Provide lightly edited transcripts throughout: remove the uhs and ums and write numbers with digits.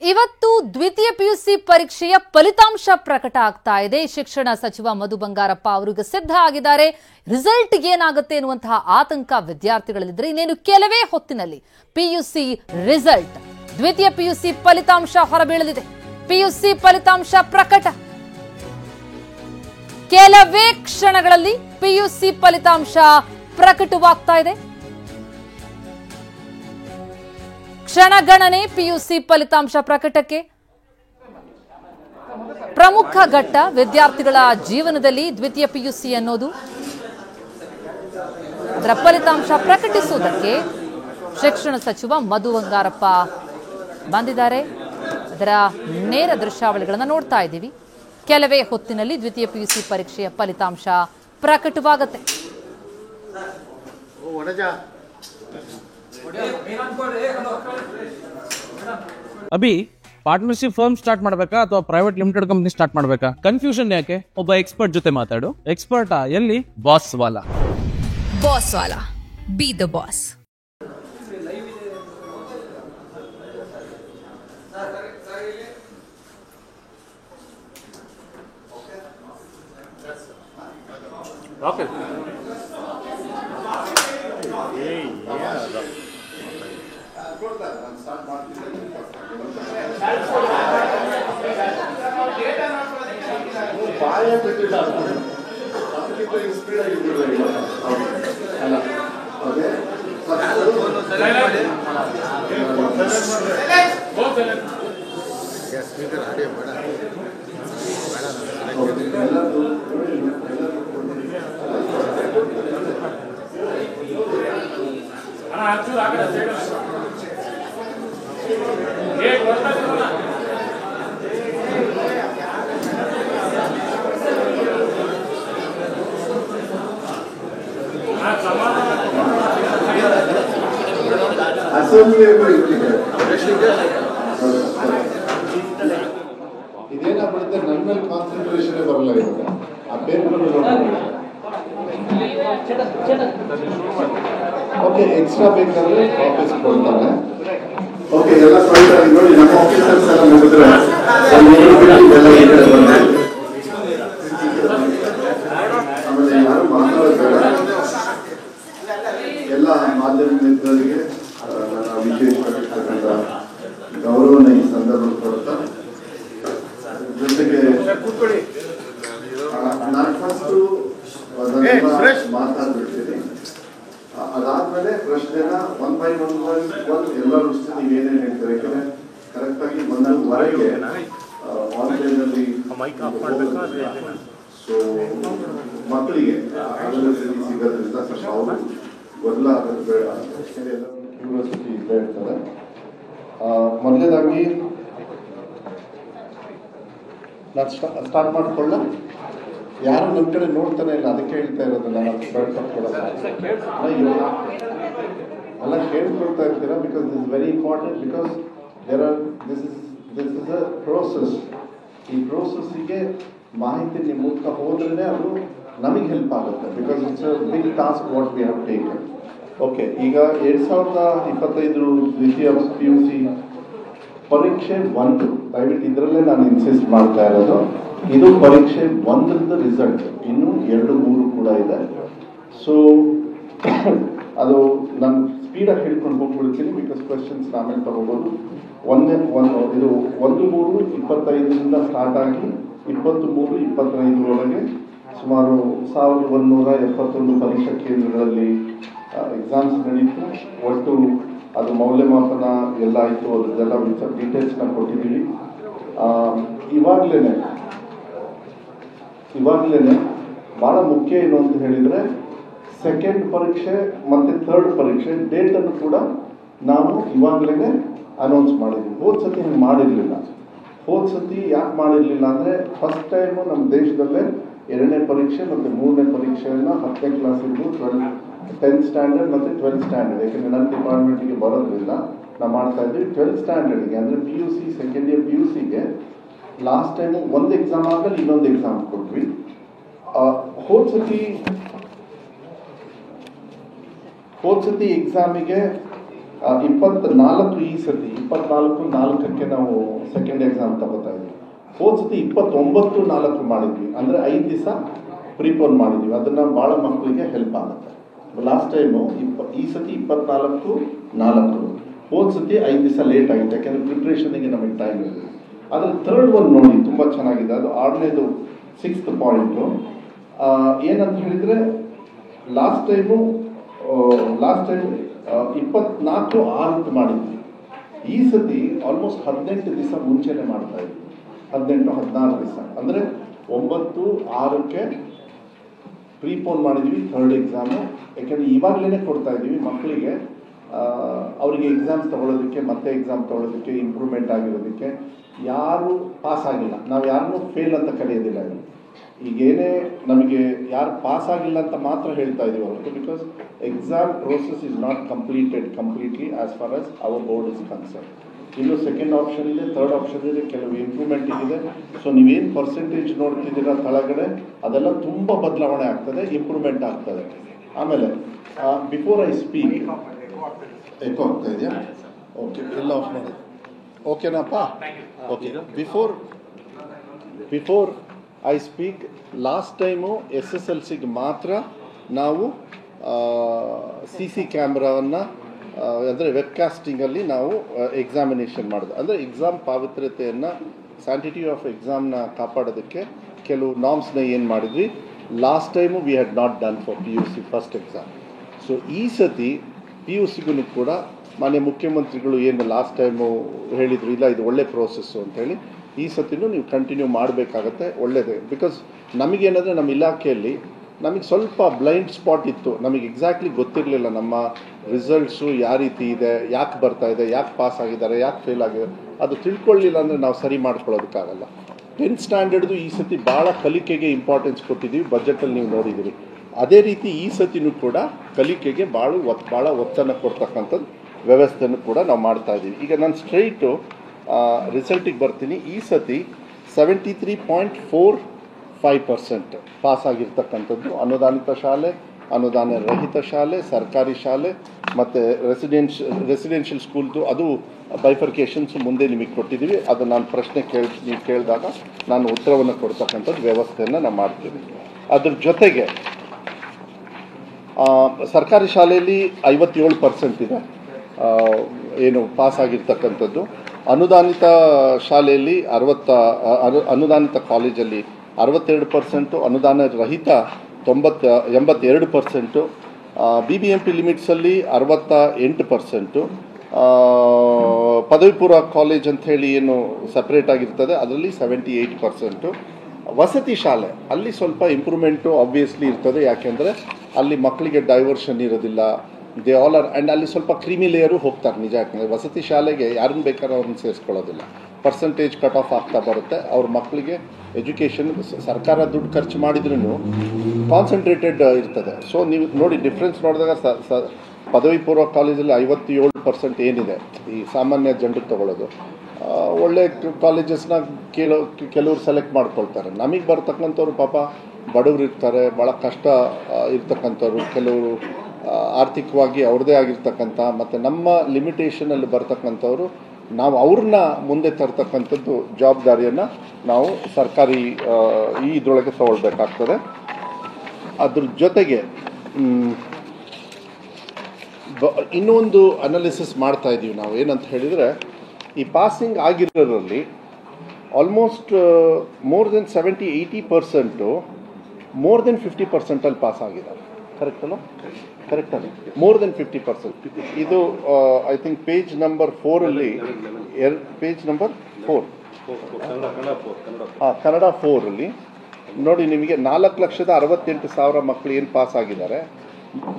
ಇವತ್ತು ದ್ವಿತೀಯ ಪಿಯುಸಿ ಪರೀಕ್ಷೆಯ ಫಲಿತಾಂಶ ಪ್ರಕಟ ಆಗ್ತಾ ಇದೆ. ಶಿಕ್ಷಣ ಸಚಿವ ಮಧು ಬಂಗಾರಪ್ಪ ಅವರಿಗೆ ಸಿದ್ಧ ಆಗಿದ್ದಾರೆ. ರಿಸಲ್ಟ್ ಏನಾಗುತ್ತೆ ಎನ್ನುವಂತಹ ಆತಂಕ ವಿದ್ಯಾರ್ಥಿಗಳಲ್ಲಿದ್ದರೆ ಇನ್ನೇನು ಕೆಲವೇ ಹೊತ್ತಿನಲ್ಲಿ ಪಿಯುಸಿ ರಿಸಲ್ಟ್, ದ್ವಿತೀಯ ಪಿಯುಸಿ ಫಲಿತಾಂಶ ಹೊರಬೀಳಲಿದೆ. ಪಿಯುಸಿ ಫಲಿತಾಂಶ ಪ್ರಕಟ ಕೆಲವೇ ಕ್ಷಣಗಳಲ್ಲಿ ಪಿಯುಸಿ ಫಲಿತಾಂಶ ಪ್ರಕಟವಾಗ್ತಾ ಇದೆ. ಕ್ಷಣಗಣನೆ ಪಿಯುಸಿ ಫಲಿತಾಂಶ ಪ್ರಕಟಕ್ಕೆ ಪ್ರಮುಖ ಘಟ್ಟ. ವಿದ್ಯಾರ್ಥಿಗಳ ಜೀವನದಲ್ಲಿ ದ್ವಿತೀಯ ಪಿಯುಸಿ ಅನ್ನೋದು, ಅದರ ಫಲಿತಾಂಶ ಪ್ರಕಟಿಸುವುದಕ್ಕೆ ಶಿಕ್ಷಣ ಸಚಿವ ಮಧು ಬಂಗಾರಪ್ಪ ಬಂದಿದ್ದಾರೆ. ಅದರ ನೇರ ದೃಶ್ಯಾವಳಿಗಳನ್ನು ನೋಡ್ತಾ ಇದ್ದೀವಿ. ಕೆಲವೇ ಹೊತ್ತಿನಲ್ಲಿ ದ್ವಿತೀಯ ಪಿಯುಸಿ ಪರೀಕ್ಷೆಯ ಫಲಿತಾಂಶ ಪ್ರಕಟವಾಗುತ್ತೆ. ಅಭಿ, ಪಾರ್ಟ್ನರ್ಶಿಪ್ ಫರ್ಮ್ ಸ್ಟಾರ್ಟ್ ಮಾಡಬೇಕಾ ಅಥವಾ ಪ್ರೈವೇಟ್ ಲಿಮಿಟೆಡ್ ಕಂಪನಿ ಸ್ಟಾರ್ಟ್ ಮಾಡಬೇಕಾ? ಕನ್ಫ್ಯೂಷನ್ ಯಾಕೆ? ಒಬ್ಬ ಎಕ್ಸ್ಪರ್ಟ್ ಜೊತೆ ಮಾತಾಡು. ಎಕ್ಸ್ಪರ್ಟಾ? ಎಲ್ಲಿ? ಬಾಸ್ ವಾಲಾ. ಬಾಸ್ ವಾಲಾ, ಬಿ ದ ಬಾಸ್. ಇದೇನಾಗ್ಬಿಡುತ್ತೆ, ನನ್ನ ಮೇಲೆ ಕಾನ್ಸಂಟ್ರೇಷನ್ ಬರಲ್ಲ. ಇವಾಗ ಆ ಪೇಪರ್ ಓಕೆ, ಎಕ್ಸ್ಟ್ರಾ ಬೇಕಾದ್ರೆ ವಾಪಸ್ ಕೊಡ್ತಾರೆ. ಓಕೆ, ಎಲ್ಲ ನೋಡಿ, ನಮ್ಮ ಆಫೀಸರ್ಸ್ ಎಲ್ಲ ಮುಗಿದ್ರೆ ಆಮೇಲೆ ಯಾರು ಮಾತಾಡೋದಿಲ್ಲ. ಎಲ್ಲ ಮಾಧ್ಯಮ ಮಿತ್ರರಿಗೆ ನನ್ನ ವಿಶೇಷವಾಗಿರ್ತಕ್ಕಂಥ ಗೌರವನ ಈ ಸಂದರ್ಭ ಕೊಡ್ತಾ, ಜೊತೆಗೆ ನಾನು ಫಸ್ಟು ಮಾತಾಡ್ಬಿಡ್ತೀನಿ. ಅದಾದ್ಮೇಲೆ ಪ್ರಶ್ನೆನ ಒನ್ ಬೈ ಒನ್ ಎಲ್ಲರೂ ನೀವು ಏನೇನು ಹೇಳ್ತಾರೆ, ಯಾಕಂದ್ರೆ ಕರೆಕ್ಟಾಗಿ ಒಂದೂವರೆಗೆ ಆನ್ಲೈನಲ್ಲಿ. ಸೊ ಮಕ್ಕಳಿಗೆ ಸಿಗೋದ್ರಿಂದ ಸ್ವಲ್ಪ ಅವರು ಗೊಂದಲ ಆಗೋದು ಬೇಡ ಅಂತ ಎಲ್ಲ ಯೂನಿವರ್ಸಿಟಿ ಇದ್ದೇ ಇರ್ತಾರೆ. ಮೊದಲನೇದಾಗಿ ನಾನು ಸ್ಟಾರ್ಟ್ ಮಾಡಿಕೊಳ್ಳ. ಯಾರು ನನ್ನ ಕಡೆ ನೋಡ್ತಾನೆ ಇಲ್ಲ, ಅದಕ್ಕೆ ಹೇಳ್ತಾ ಇರೋದು. ನಾನು ಎಲ್ಲ ಹೇಳ್ಕೊಳ್ತಾ ಇರ್ತೀರಾ, because this is very important. Because this is a process. ಈ ಪ್ರೋಸೆಸ್ಸಿಗೆ ಮಾಹಿತಿ ನಿಮ್ಮ ಮೂಲಕ ಹೋದ್ರೇ ಅದು ನಮಗೆ ಹೆಲ್ಪ್ ಆಗುತ್ತೆ. Because it's a big task what we have taken. Okay, ಈಗ 2025 ದ್ವಿತೀಯ PUC ಪರೀಕ್ಷೆ 1, ದಯವಿಟ್ಟು ಇದರಲ್ಲೇ ನಾನು ಇನ್ಸಿಸ್ಟ್ ಮಾಡ್ತಾ ಇರೋದು. ಇದು ಪರೀಕ್ಷೆ 1ದ ರಿಸಲ್ಟ್. ಇನ್ನು 2, 3 ಕೂಡ ಇದೆ. ಸೊ ಅದು ನಾನು ಸ್ಪೀಡಾಗಿ ಹೇಳ್ಕೊಂಡು ಹೋಗ್ಬಿಡ್ತೀನಿ, ಬಿಕಾಸ್ ಕ್ವೆಶನ್ಸ್ ಆಮೇಲೆ ತಗೋಬೋದು. ಇದು 1/3/25 ಸ್ಟಾರ್ಟ್ ಆಗಿ 23/25 ಸುಮಾರು 1171 ಪರೀಕ್ಷಾ ಕೇಂದ್ರಗಳಲ್ಲಿ ಎಕ್ಸಾಮ್ಸ್ ನಡೀತು. ಒಟ್ಟು ಅದು ಮೌಲ್ಯಮಾಪನ ಎಲ್ಲ ಆಯಿತು. ಅದರದ್ದೆಲ್ಲ ಡೀಟೇಲ್ಸ್ನ ಕೊಟ್ಟಿದ್ದೀವಿ. ಇವಾಗಲೇ ಭಾಳ ಮುಖ್ಯ ಏನು ಅಂತ ಹೇಳಿದರೆ, ಸೆಕೆಂಡ್ ಪರೀಕ್ಷೆ ಮತ್ತು ಥರ್ಡ್ ಪರೀಕ್ಷೆ ಡೇಟನ್ನು ಕೂಡ ನಾವು ಇವಾಗಲೇ ಅನೌನ್ಸ್ ಮಾಡಿದ್ವಿ. ಹೋದ ಸತಿ ಹಂಗೆ ಮಾಡಿರಲಿಲ್ಲ. ಹೋದ ಸತಿ ಯಾಕೆ ಮಾಡಿರಲಿಲ್ಲ ಅಂದರೆ, ಫಸ್ಟ್ ಟೈಮು ನಮ್ಮ ದೇಶದಲ್ಲೇ 2ನೇ ಪರೀಕ್ಷೆ ಮತ್ತು 3ನೇ ಪರೀಕ್ಷೆಯನ್ನು 10ನೇ ಕ್ಲಾಸಿಂದು 10th ಸ್ಟ್ಯಾಂಡರ್ಡ್ ಮತ್ತು 12th ಸ್ಟ್ಯಾಂಡರ್ಡ್, ಯಾಕೆಂದರೆ ನನ್ನ ಡಿಪಾರ್ಟ್ಮೆಂಟಿಗೆ ಬರೋದ್ರಿಂದ ನಾವು ಮಾಡ್ತಾ ಇದ್ವಿ. 12th ಸ್ಟ್ಯಾಂಡರ್ಡ್ಗೆ ಅಂದರೆ PUC ಸೆಕೆಂಡ್ ಇಯರ್ PUCಗೆ ಲಾಸ್ಟ್ ಟೈಮು ಒಂದು ಎಕ್ಸಾಮ್ ಆಗಲಿ ಇನ್ನೊಂದು ಎಕ್ಸಾಮ್ ಕೊಟ್ವಿ. ಹೋದ ಸತಿ ಎಕ್ಸಾಮಿಗೆ 24 ಈ ಸತಿ 24/4ಕ್ಕೆ ನಾವು ಸೆಕೆಂಡ್ ಎಕ್ಸಾಮ್ ತಗೋತಾ ಇದ್ವಿ. ಹೋದ ಸತಿ 29/4 ಮಾಡಿದ್ವಿ, ಅಂದರೆ 5 ದಿವಸ ಪ್ರಿಪೋನ್ ಮಾಡಿದ್ವಿ. ಅದನ್ನು ಭಾಳ ಮಕ್ಕಳಿಗೆ ಹೆಲ್ಪ್ ಆಗುತ್ತೆ. ಲಾಸ್ಟ್ ಟೈಮು ಈ ಸತಿ 24/4, ಹೋದ ಸತಿ 5 ದಿವಸ ಲೇಟ್ ಆಗಿದೆ, ಯಾಕೆಂದರೆ ಪ್ರಿಪ್ರೇಷನಿಗೆ ನಮಗೆ ಟೈಮ್ ಇದೆ. ಆದರೆ ಥರ್ಡ್ ಒನ್ ನೋಡಿ ತುಂಬ ಚೆನ್ನಾಗಿದೆ. ಅದು 6ನೇದು 6th ಪಾಯಿಂಟು ಏನಂತ ಹೇಳಿದರೆ, ಲಾಸ್ಟ್ ಟೈಮು 24/6 ಮಾಡಿದ್ವಿ. ಈ ಸತಿ ಆಲ್ಮೋಸ್ಟ್ 18 ದಿವಸ ಮುಂಚೆನೇ ಮಾಡ್ತಾ ಇದ್ವಿ, 18-16 ದಿವಸ, ಅಂದರೆ 9/6ಕ್ಕೆ ಪ್ರೀಪೋನ್ ಮಾಡಿದ್ವಿ ಥರ್ಡ್ ಎಕ್ಸಾಮು. ಯಾಕೆಂದರೆ ಇವಾಗಲೇ ಕೊಡ್ತಾ ಇದ್ದೀವಿ ಮಕ್ಕಳಿಗೆ, ಅವರಿಗೆ ಎಕ್ಸಾಮ್ಸ್ ತೊಗೊಳೋದಕ್ಕೆ, ಮತ್ತೆ ಎಕ್ಸಾಮ್ ತೊಗೊಳೋದಕ್ಕೆ, ಇಂಪ್ರೂವ್ಮೆಂಟ್ ಆಗಿರೋದಕ್ಕೆ. ಯಾರು ಪಾಸ್ ಆಗಿಲ್ಲ, ನಾವು ಯಾರನ್ನೂ ಫೇಲ್ ಅಂತ ಕರೆಯೋದಿಲ್ಲ. ಈಗೇನೇ ನಮಗೆ ಯಾರು ಪಾಸ್ ಆಗಿಲ್ಲ ಅಂತ ಮಾತ್ರ ಹೇಳ್ತಾ ಇದ್ದೀವಿ ಹೊರತು, because exam process is not completely as far as hour board is concern. ಇನ್ನು ಸೆಕೆಂಡ್ ಆಪ್ಷನ್ ಇದೆ, ಥರ್ಡ್ ಆಪ್ಷನ್ ಇದೆ, ಕೆಲವು ಇಂಪ್ರೂವ್ಮೆಂಟ್ ಇದೆ. ಸೊ ನೀವೇನು ಪರ್ಸೆಂಟೇಜ್ ನೋಡ್ತಿದ್ದೀರ ಕೆಳಗಡೆ, ಅದೆಲ್ಲ ತುಂಬ ಬದಲಾವಣೆ ಆಗ್ತದೆ, ಇಂಪ್ರೂವ್ಮೆಂಟ್ ಆಗ್ತದೆ. ಆಮೇಲೆ ಬಿಫೋರ್ ಐ ಸ್ಪೀಕ್, ಎಕೋ ಆಗ್ತಾ ಇದೆಯಾ? ಓಕೆ, ಎಲ್ಲ ಆಫ್ ಮಾಡಿ. ಓಕೆನಪ್ಪ? Okay. Before I speak, last time SSLCಗೆ ಮಾತ್ರ ನಾವು CC ಕ್ಯಾಮ್ರಾವನ್ನು, ಅಂದರೆ ವೆಬ್ಕಾಸ್ಟಿಂಗಲ್ಲಿ ನಾವು ಎಕ್ಸಾಮಿನೇಷನ್ ಮಾಡೋದು. ಅಂದರೆ ಎಕ್ಸಾಮ್ ಪಾವಿತ್ರ್ಯತೆಯನ್ನು, ಸ್ಯಾಂಟಿಟಿ ಆಫ್ ಎಕ್ಸಾಮ್ನ ಕಾಪಾಡೋದಕ್ಕೆ ಕೆಲವು ನಾರ್ಮ್ಸ್ನ ಏನು ಮಾಡಿದ್ವಿ. Last time we had not done for PUC first exam. So ಈ ಸತಿ PUCಗೂ ಕೂಡ ಮಾನ್ಯ ಮುಖ್ಯಮಂತ್ರಿಗಳು ಏನು ಲಾಸ್ಟ್ ಟೈಮು ಹೇಳಿದರು, ಇಲ್ಲ ಇದು ಒಳ್ಳೆ ಪ್ರೋಸೆಸ್ಸು ಅಂಥೇಳಿ, ಈ ಸತಿನೂ ನೀವು ಕಂಟಿನ್ಯೂ ಮಾಡಬೇಕಾಗತ್ತೆ. ಒಳ್ಳೆಯದೇ. ಬಿಕಾಸ್ ನಮಗೇನಾದರೆ ನಮ್ಮ ಇಲಾಖೆಯಲ್ಲಿ ನಮಗೆ ಸ್ವಲ್ಪ ಬ್ಲೈಂಡ್ ಸ್ಪಾಟ್ ಇತ್ತು. ನಮಗೆ ಎಕ್ಸಾಕ್ಟ್ಲಿ ಗೊತ್ತಿರಲಿಲ್ಲ ನಮ್ಮ ರಿಸಲ್ಟ್ಸು ಯಾವ ರೀತಿ ಇದೆ, ಯಾಕೆ ಬರ್ತಾ ಇದೆ, ಯಾಕೆ ಪಾಸ್ ಆಗಿದ್ದಾರೆ, ಯಾಕೆ ಫೇಲ್ ಆಗಿದ್ದಾರೆ, ಅದು ತಿಳ್ಕೊಳ್ಳಿಲ್ಲ ಅಂದರೆ ನಾವು ಸರಿ ಮಾಡ್ಕೊಳ್ಳೋದಕ್ಕಾಗಲ್ಲ. 10th ಸ್ಟ್ಯಾಂಡರ್ಡ್ದು ಈ ಸತಿ ಭಾಳ ಕಲಿಕೆಗೆ ಇಂಪಾರ್ಟೆನ್ಸ್ ಕೊಟ್ಟಿದ್ದೀವಿ, ಬಜೆಟಲ್ಲಿ ನೀವು ನೋಡಿದ್ದೀರಿ. ಅದೇ ರೀತಿ ಈ ಸತಿನೂ ಕೂಡ ಕಲಿಕೆಗೆ ಭಾಳ ಒತ್ತನ್ನು ಕೊಡ್ತಕ್ಕಂಥದ್ದು ವ್ಯವಸ್ಥೆಯನ್ನು ಕೂಡ ನಾವು ಮಾಡ್ತಾ ಇದ್ದೀವಿ. ಈಗ ನಾನು ಸ್ಟ್ರೈಟು ರಿಸಲ್ಟಿಗೆ ಬರ್ತೀನಿ. ಈ ಸತಿ 73.45% ಪಾಸ್ ಆಗಿರ್ತಕ್ಕಂಥದ್ದು ಅನುದಾನಿತ ಶಾಲೆ, ಅನುದಾನ ರಹಿತ ಶಾಲೆ, ಸರ್ಕಾರಿ ಶಾಲೆ ಮತ್ತು ರೆಸಿಡೆನ್ಷಿಯಲ್ ಸ್ಕೂಲ್ದು ಅದು ಬೈಫರ್ಕೇಷನ್ಸ್ ಮುಂದೆ ನಿಮಗೆ ಕೊಟ್ಟಿದ್ದೀವಿ. ಅದು ನಾನು ಪ್ರಶ್ನೆ ನೀವು ಕೇಳಿದಾಗ ನಾನು ಉತ್ತರವನ್ನು ಕೊಡ್ತಕ್ಕಂಥದ್ದು ವ್ಯವಸ್ಥೆಯನ್ನು ನಾವು ಮಾಡ್ತೀವಿ. ಅದ್ರ ಜೊತೆಗೆ ಸರ್ಕಾರಿ ಶಾಲೆಯಲ್ಲಿ 57% ಇದೆ ಏನು ಪಾಸ್ ಆಗಿರ್ತಕ್ಕಂಥದ್ದು. ಅನುದಾನಿತ ಶಾಲೆಯಲ್ಲಿ ಅನುದಾನಿತ ಕಾಲೇಜಲ್ಲಿ 62%, ಅನುದಾನ ರಹಿತ 82%, BBMP ಲಿಮಿಟ್ಸಲ್ಲಿ 68%, ಪದವಿ ಪೂರ್ವ ಕಾಲೇಜ್ ಅಂಥೇಳಿ ಏನು ಸಪ್ರೇಟ್ ಆಗಿರ್ತದೆ ಅದರಲ್ಲಿ 78%. ವಸತಿ ಶಾಲೆ ಅಲ್ಲಿ ಸ್ವಲ್ಪ ಇಂಪ್ರೂವ್ಮೆಂಟು ಆಬ್ವಿಯಸ್ಲಿ ಇರ್ತದೆ, ಯಾಕೆಂದರೆ ಅಲ್ಲಿ ಮಕ್ಕಳಿಗೆ ಡೈವರ್ಷನ್ ಇರೋದಿಲ್ಲ, ದೇ ಆಲ್ ಆರ್, ಆ್ಯಂಡ್ ಅಲ್ಲಿ ಸ್ವಲ್ಪ ಕ್ರೀಮಿ ಲೇಯರು ಹೋಗ್ತಾರೆ ನಿಜ. ಯಾಕಂದರೆ ವಸತಿ ಶಾಲೆಗೆ ಯಾರನ್ನು ಬೇಕಾದ್ರೂ ಅವ್ರನ್ನ ಸೇರಿಸ್ಕೊಳ್ಳೋದಿಲ್ಲ, ಪರ್ಸೆಂಟೇಜ್ ಕಟ್ ಆಫ್ ಆಗ್ತಾ ಬರುತ್ತೆ. ಅವ್ರ ಮಕ್ಕಳಿಗೆ ಎಜುಕೇಷನ್ ಸರ್ಕಾರ ದುಡ್ಡು ಖರ್ಚು ಮಾಡಿದ್ರೂ ಕಾನ್ಸಂಟ್ರೇಟೆಡ್ ಇರ್ತದೆ. ಸೊ ನೀವು ನೋಡಿ ಡಿಫ್ರೆನ್ಸ್ ನೋಡಿದಾಗ ಪದವಿ ಪೂರ್ವ ಕಾಲೇಜಲ್ಲಿ 57% ಏನಿದೆ ಈ ಸಾಮಾನ್ಯ ಜನರಿಗೆ ತಗೊಳ್ಳೋದು. ಒಳ್ಳೆ ಕಾಲೇಜಸ್ನ ಕೆಲವರು ಸೆಲೆಕ್ಟ್ ಮಾಡ್ಕೊಳ್ತಾರೆ. ನಮಗೆ ಬರ್ತಕ್ಕಂಥವ್ರು ಪಾಪ ಬಡವರು ಇರ್ತಾರೆ, ಭಾಳ ಕಷ್ಟ ಇರ್ತಕ್ಕಂಥವ್ರು, ಕೆಲವರು ಆರ್ಥಿಕವಾಗಿ ಅವ್ರದ್ದೇ ಆಗಿರ್ತಕ್ಕಂಥ ಮತ್ತು ನಮ್ಮ ಲಿಮಿಟೇಷನಲ್ಲಿ ಬರ್ತಕ್ಕಂಥವ್ರು, ನಾವು ಅವ್ರನ್ನ ಮುಂದೆ ತರ್ತಕ್ಕಂಥದ್ದು ಜವಾಬ್ದಾರಿಯನ್ನು ನಾವು ಸರ್ಕಾರಿ ಇದರೊಳಗೆ ತಗೊಳ್ಬೇಕಾಗ್ತದೆ. ಅದ್ರ ಜೊತೆಗೆ ಇನ್ನೊಂದು ಅನಾಲಿಸಿಸ್ ಮಾಡ್ತಾ ಇದ್ದೀವಿ ನಾವು. ಏನಂತ ಹೇಳಿದರೆ, ಈ ಪಾಸಿಂಗ್ ಆಗಿರೋದ್ರಲ್ಲಿ almost more than 70-80% more than 50%ಅಲ್ಲಿ ಪಾಸ್ ಆಗಿದ್ದಾರೆ. ಕರೆಕ್ಟ್ ಅಲ್ಲ? ಕರೆಕ್ಟ್ ಅಲ್ಲ? More than 50%. ಇದು ಐ ಥಿಂಕ್ ಪೇಜ್ ನಂಬರ್ 4ಅಲ್ಲಿ, ಪೇಜ್ ನಂಬರ್ 4 ಕನ್ನಡ 4ಅಲ್ಲಿ ನೋಡಿ, ನಿಮಗೆ 4,68,000 ಮಕ್ಕಳು ಏನು ಪಾಸ್ ಆಗಿದ್ದಾರೆ.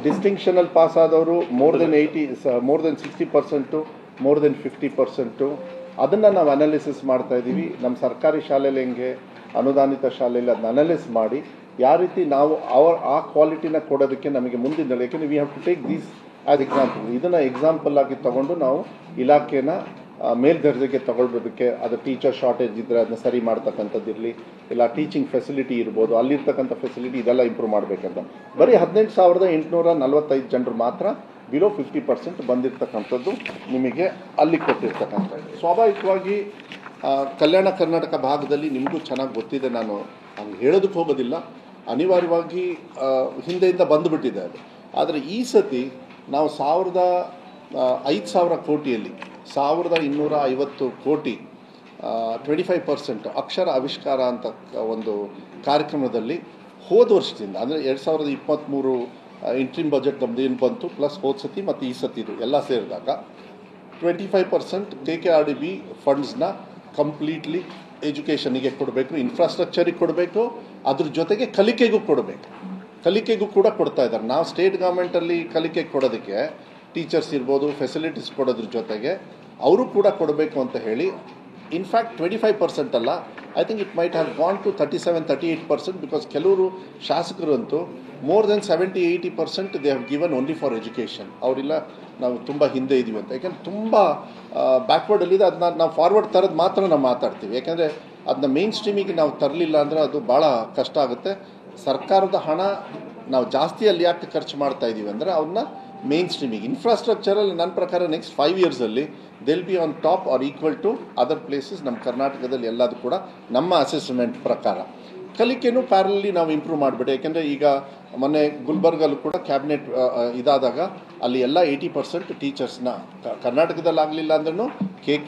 ಡಿಸ್ಟಿಂಕ್ಷನಲ್ಲಿ ಪಾಸ್ ಆದವರು ಮೋರ್ ದೆನ್ 60%, ಮೋರ್ ದೆನ್ 50%. ಅದನ್ನು ನಾವು ಅನಾಲಿಸಿಸ್ ಮಾಡ್ತಾ ಇದ್ದೀವಿ. ನಮ್ಮ ಸರ್ಕಾರಿ ಶಾಲೆಯಲ್ಲಿ ಹೆಂಗೆ, ಅನುದಾನಿತ ಶಾಲೆಯಲ್ಲಿ ಅದನ್ನ ಅನಾಲಿಸ್ ಮಾಡಿ ಯಾವ ರೀತಿ ನಾವು ಆ ಕ್ವಾಲಿಟಿನ ಕೊಡೋದಕ್ಕೆ ನಮಗೆ ಮುಂದಿನ, ಯಾಕೆಂದರೆ we have to take these as example. ಇದನ್ನು ಎಕ್ಸಾಂಪಲ್ ಆಗಿ ತಗೊಂಡು ನಾವು ಇಲಾಖೆನ ಮೇಲ್ದರ್ಜೆಗೆ ತಗೊಳ್ಳೋದಕ್ಕೆ, ಅದು ಟೀಚರ್ ಶಾರ್ಟೇಜ್ ಇದ್ದರೆ ಅದನ್ನ ಸರಿ ಮಾಡ್ತಕ್ಕಂಥದ್ದಿರಲಿ, ಇಲ್ಲ ಟೀಚಿಂಗ್ ಫೆಸಿಲಿಟಿ ಇರ್ಬೋದು, ಅಲ್ಲಿರ್ತಕ್ಕಂಥ ಫೆಸಿಲಿಟಿ ಇದೆಲ್ಲ ಇಂಪ್ರೂವ್ ಮಾಡಬೇಕಂತ. ಬರೀ 18,845 ಜನರು ಮಾತ್ರ ಬಿಲೋ 50% ಬಂದಿರತಕ್ಕಂಥದ್ದು ನಿಮಗೆ ಅಲ್ಲಿ ಕೊಟ್ಟಿರ್ತಕ್ಕಂಥದ್ದು. ಸ್ವಾಭಾವಿಕವಾಗಿ ಕಲ್ಯಾಣ ಕರ್ನಾಟಕ ಭಾಗದಲ್ಲಿ ನಿಮಗೂ ಚೆನ್ನಾಗಿ ಗೊತ್ತಿದೆ, ನಾನು ಹಂಗೆ ಹೇಳೋದಕ್ಕೆ ಹೋಗೋದಿಲ್ಲ, ಅನಿವಾರ್ಯವಾಗಿ ಹಿಂದೆಯಿಂದ ಬಂದುಬಿಟ್ಟಿದೆ ಅದು. ಆದರೆ ಈ ಸತಿ ನಾವು 5,000 ಕೋಟಿಯಲ್ಲಿ 1,250 ಕೋಟಿ 25% ಅಕ್ಷರ ಆವಿಷ್ಕಾರ ಅಂತ ಒಂದು ಕಾರ್ಯಕ್ರಮದಲ್ಲಿ ಹೋದ ವರ್ಷದಿಂದ ಅಂದರೆ 2023 ಇಂಟ್ರಿಮ್ ಬಜೆಟ್ ನಮ್ಮದು ಏನು ಬಂತು ಪ್ಲಸ್ ಹೋದ ಸತಿ ಮತ್ತು ಈ ಸತಿದು ಎಲ್ಲ ಸೇರಿದಾಗ 25% KKRDB ಫಂಡ್ಸ್ನ ಕಂಪ್ಲೀಟ್ಲಿ ಎಜುಕೇಷನಿಗೆ ಕೊಡಬೇಕು, ಇನ್ಫ್ರಾಸ್ಟ್ರಕ್ಚರಿಗೆ ಕೊಡಬೇಕು, ಅದ್ರ ಜೊತೆಗೆ ಕಲಿಕೆಗೂ ಕೊಡಬೇಕು. ಕಲಿಕೆಗೂ ಕೂಡ ಕೊಡ್ತಾ ಇದ್ದಾರೆ. ನಾವು ಸ್ಟೇಟ್ ಗೌರ್ಮೆಂಟಲ್ಲಿ ಕಲಿಕೆಗೆ ಕೊಡೋದಕ್ಕೆ ಟೀಚರ್ಸ್ ಇರ್ಬೋದು, ಫೆಸಿಲಿಟೀಸ್ ಕೊಡೋದ್ರ ಜೊತೆಗೆ ಅವರು ಕೂಡ ಕೊಡಬೇಕು ಅಂತ ಹೇಳಿ ಇನ್ಫ್ಯಾಕ್ಟ್ 25% ಅಲ್ಲ, I think it might have gone to 37-38% because ಕೆಲವರು ಶಾಸಕರಂತೂ more than 70-80% they have given only for education. ಅವರಿಲ್ಲ ನಾವು ತುಂಬ ಹಿಂದೆ ಇದ್ದೀವಿ ಅಂತ. ಯಾಕೆಂದರೆ ತುಂಬ ಬ್ಯಾಕ್ವರ್ಡಲ್ಲಿದೆ, ಅದನ್ನ ನಾವು ಫಾರ್ವರ್ಡ್ ತರೋದು ಮಾತ್ರ ನಾವು ಮಾತಾಡ್ತೀವಿ. ಯಾಕೆಂದರೆ ಅದನ್ನ ಮೇನ್ ಸ್ಟ್ರೀಮಿಗೆ ನಾವು ತರಲಿಲ್ಲ ಅಂದರೆ ಅದು ಭಾಳ ಕಷ್ಟ ಆಗುತ್ತೆ. ಸರ್ಕಾರದ ಹಣ ನಾವು ಜಾಸ್ತಿ ಅಲ್ಲಿ ಯಾಕೆ ಖರ್ಚು ಮಾಡ್ತಾ ಇದ್ದೀವಿ ಅಂದರೆ ಅವನ್ನ ಮೇನ್ ಸ್ಟ್ರೀಮಿಗೆ ಇನ್ಫ್ರಾಸ್ಟ್ರಕ್ಚರಲ್ಲಿ ನನ್ನ ಪ್ರಕಾರ ನೆಕ್ಸ್ಟ್ 5 ಇಯರ್ಸಲ್ಲಿ they'll be on top or equal to other places ನಮ್ಮ ಕರ್ನಾಟಕದಲ್ಲಿ ಎಲ್ಲದು ಕೂಡ ನಮ್ಮ ಅಸೆಸ್ಮೆಂಟ್ ಪ್ರಕಾರ. ಕಲಿಕೆನೂ ಪ್ಯಾರಲಿ ನಾವು ಇಂಪ್ರೂವ್ ಮಾಡಿಬಿಟ್ಟೆ. ಯಾಕೆಂದರೆ ಈಗ ಮೊನ್ನೆ ಗುಲ್ಬರ್ಗಲ್ಲೂ ಕೂಡ ಕ್ಯಾಬಿನೆಟ್ ಇದಾದಾಗ ಅಲ್ಲಿ ಎಲ್ಲ 80% ಟೀಚರ್ಸ್ನ ಕರ್ನಾಟಕದಲ್ಲಿ ಆಗಲಿಲ್ಲ ಅಂದ್ರೂ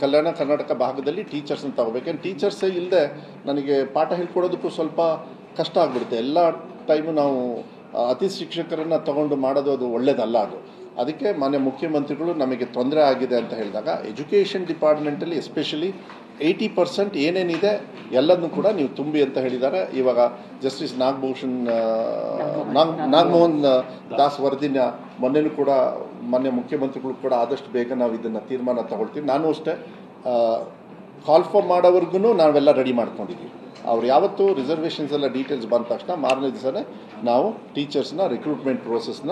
ಕಲ್ಯಾಣ ಕರ್ನಾಟಕ ಭಾಗದಲ್ಲಿ ಟೀಚರ್ಸ್ನ ತಗೋಬೇಕು. ಯಾಕೆಂದ್ರೆ ಟೀಚರ್ಸೇ ಇಲ್ಲದೆ ನನಗೆ ಪಾಠ ಹೇಳ್ಕೊಡೋದಕ್ಕೂ ಸ್ವಲ್ಪ ಕಷ್ಟ ಆಗಿಬಿಡುತ್ತೆ. ಎಲ್ಲ ಟೈಮು ನಾವು ಅತಿ ಶಿಕ್ಷಕರನ್ನು ತಗೊಂಡು ಮಾಡೋದು ಅದು ಒಳ್ಳೆಯದಲ್ಲ. ಅದಕ್ಕೆ ಮಾನ್ಯ ಮುಖ್ಯಮಂತ್ರಿಗಳು ನಮಗೆ ತೊಂದರೆ ಆಗಿದೆ ಅಂತ ಹೇಳಿದಾಗ ಎಜುಕೇಷನ್ ಡಿಪಾರ್ಟ್ಮೆಂಟಲ್ಲಿ ಎಸ್ಪೆಷಲಿ 80% ಏನೇನಿದೆ ಎಲ್ಲದನ್ನು ಕೂಡ ನೀವು ತುಂಬಿ ಅಂತ ಹೇಳಿದ್ದಾರೆ. ಇವಾಗ ಜಸ್ಟಿಸ್ ನಾಗಮೋಹನ್ ದಾಸ್ ವರದಿನ ಮೊನ್ನೆನೂ ಕೂಡ ಮಾನ್ಯ ಮುಖ್ಯಮಂತ್ರಿಗಳು ಕೂಡ ಆದಷ್ಟು ಬೇಗ ನಾವು ಇದನ್ನು ತೀರ್ಮಾನ ತಗೊಳ್ತೀವಿ. ನಾನು ಅಷ್ಟೇ ಕಾಲ್ ಫಾರ್ ಮಾಡೋವರೆಗೂ ನಾವೆಲ್ಲ ರೆಡಿ ಮಾಡ್ಕೊಂಡಿದ್ದೀವಿ. ಅವ್ರು ಯಾವತ್ತೂ ರಿಸರ್ವೇಷನ್ಸ್ ಎಲ್ಲ ಡೀಟೇಲ್ಸ್ ಬಂದ ತಕ್ಷಣ ಮಾರನೇ ದಿವಸನೇ ನಾವು ಟೀಚರ್ಸ್ನ ರಿಕ್ರೂಟ್ಮೆಂಟ್ ಪ್ರೋಸೆಸ್ನ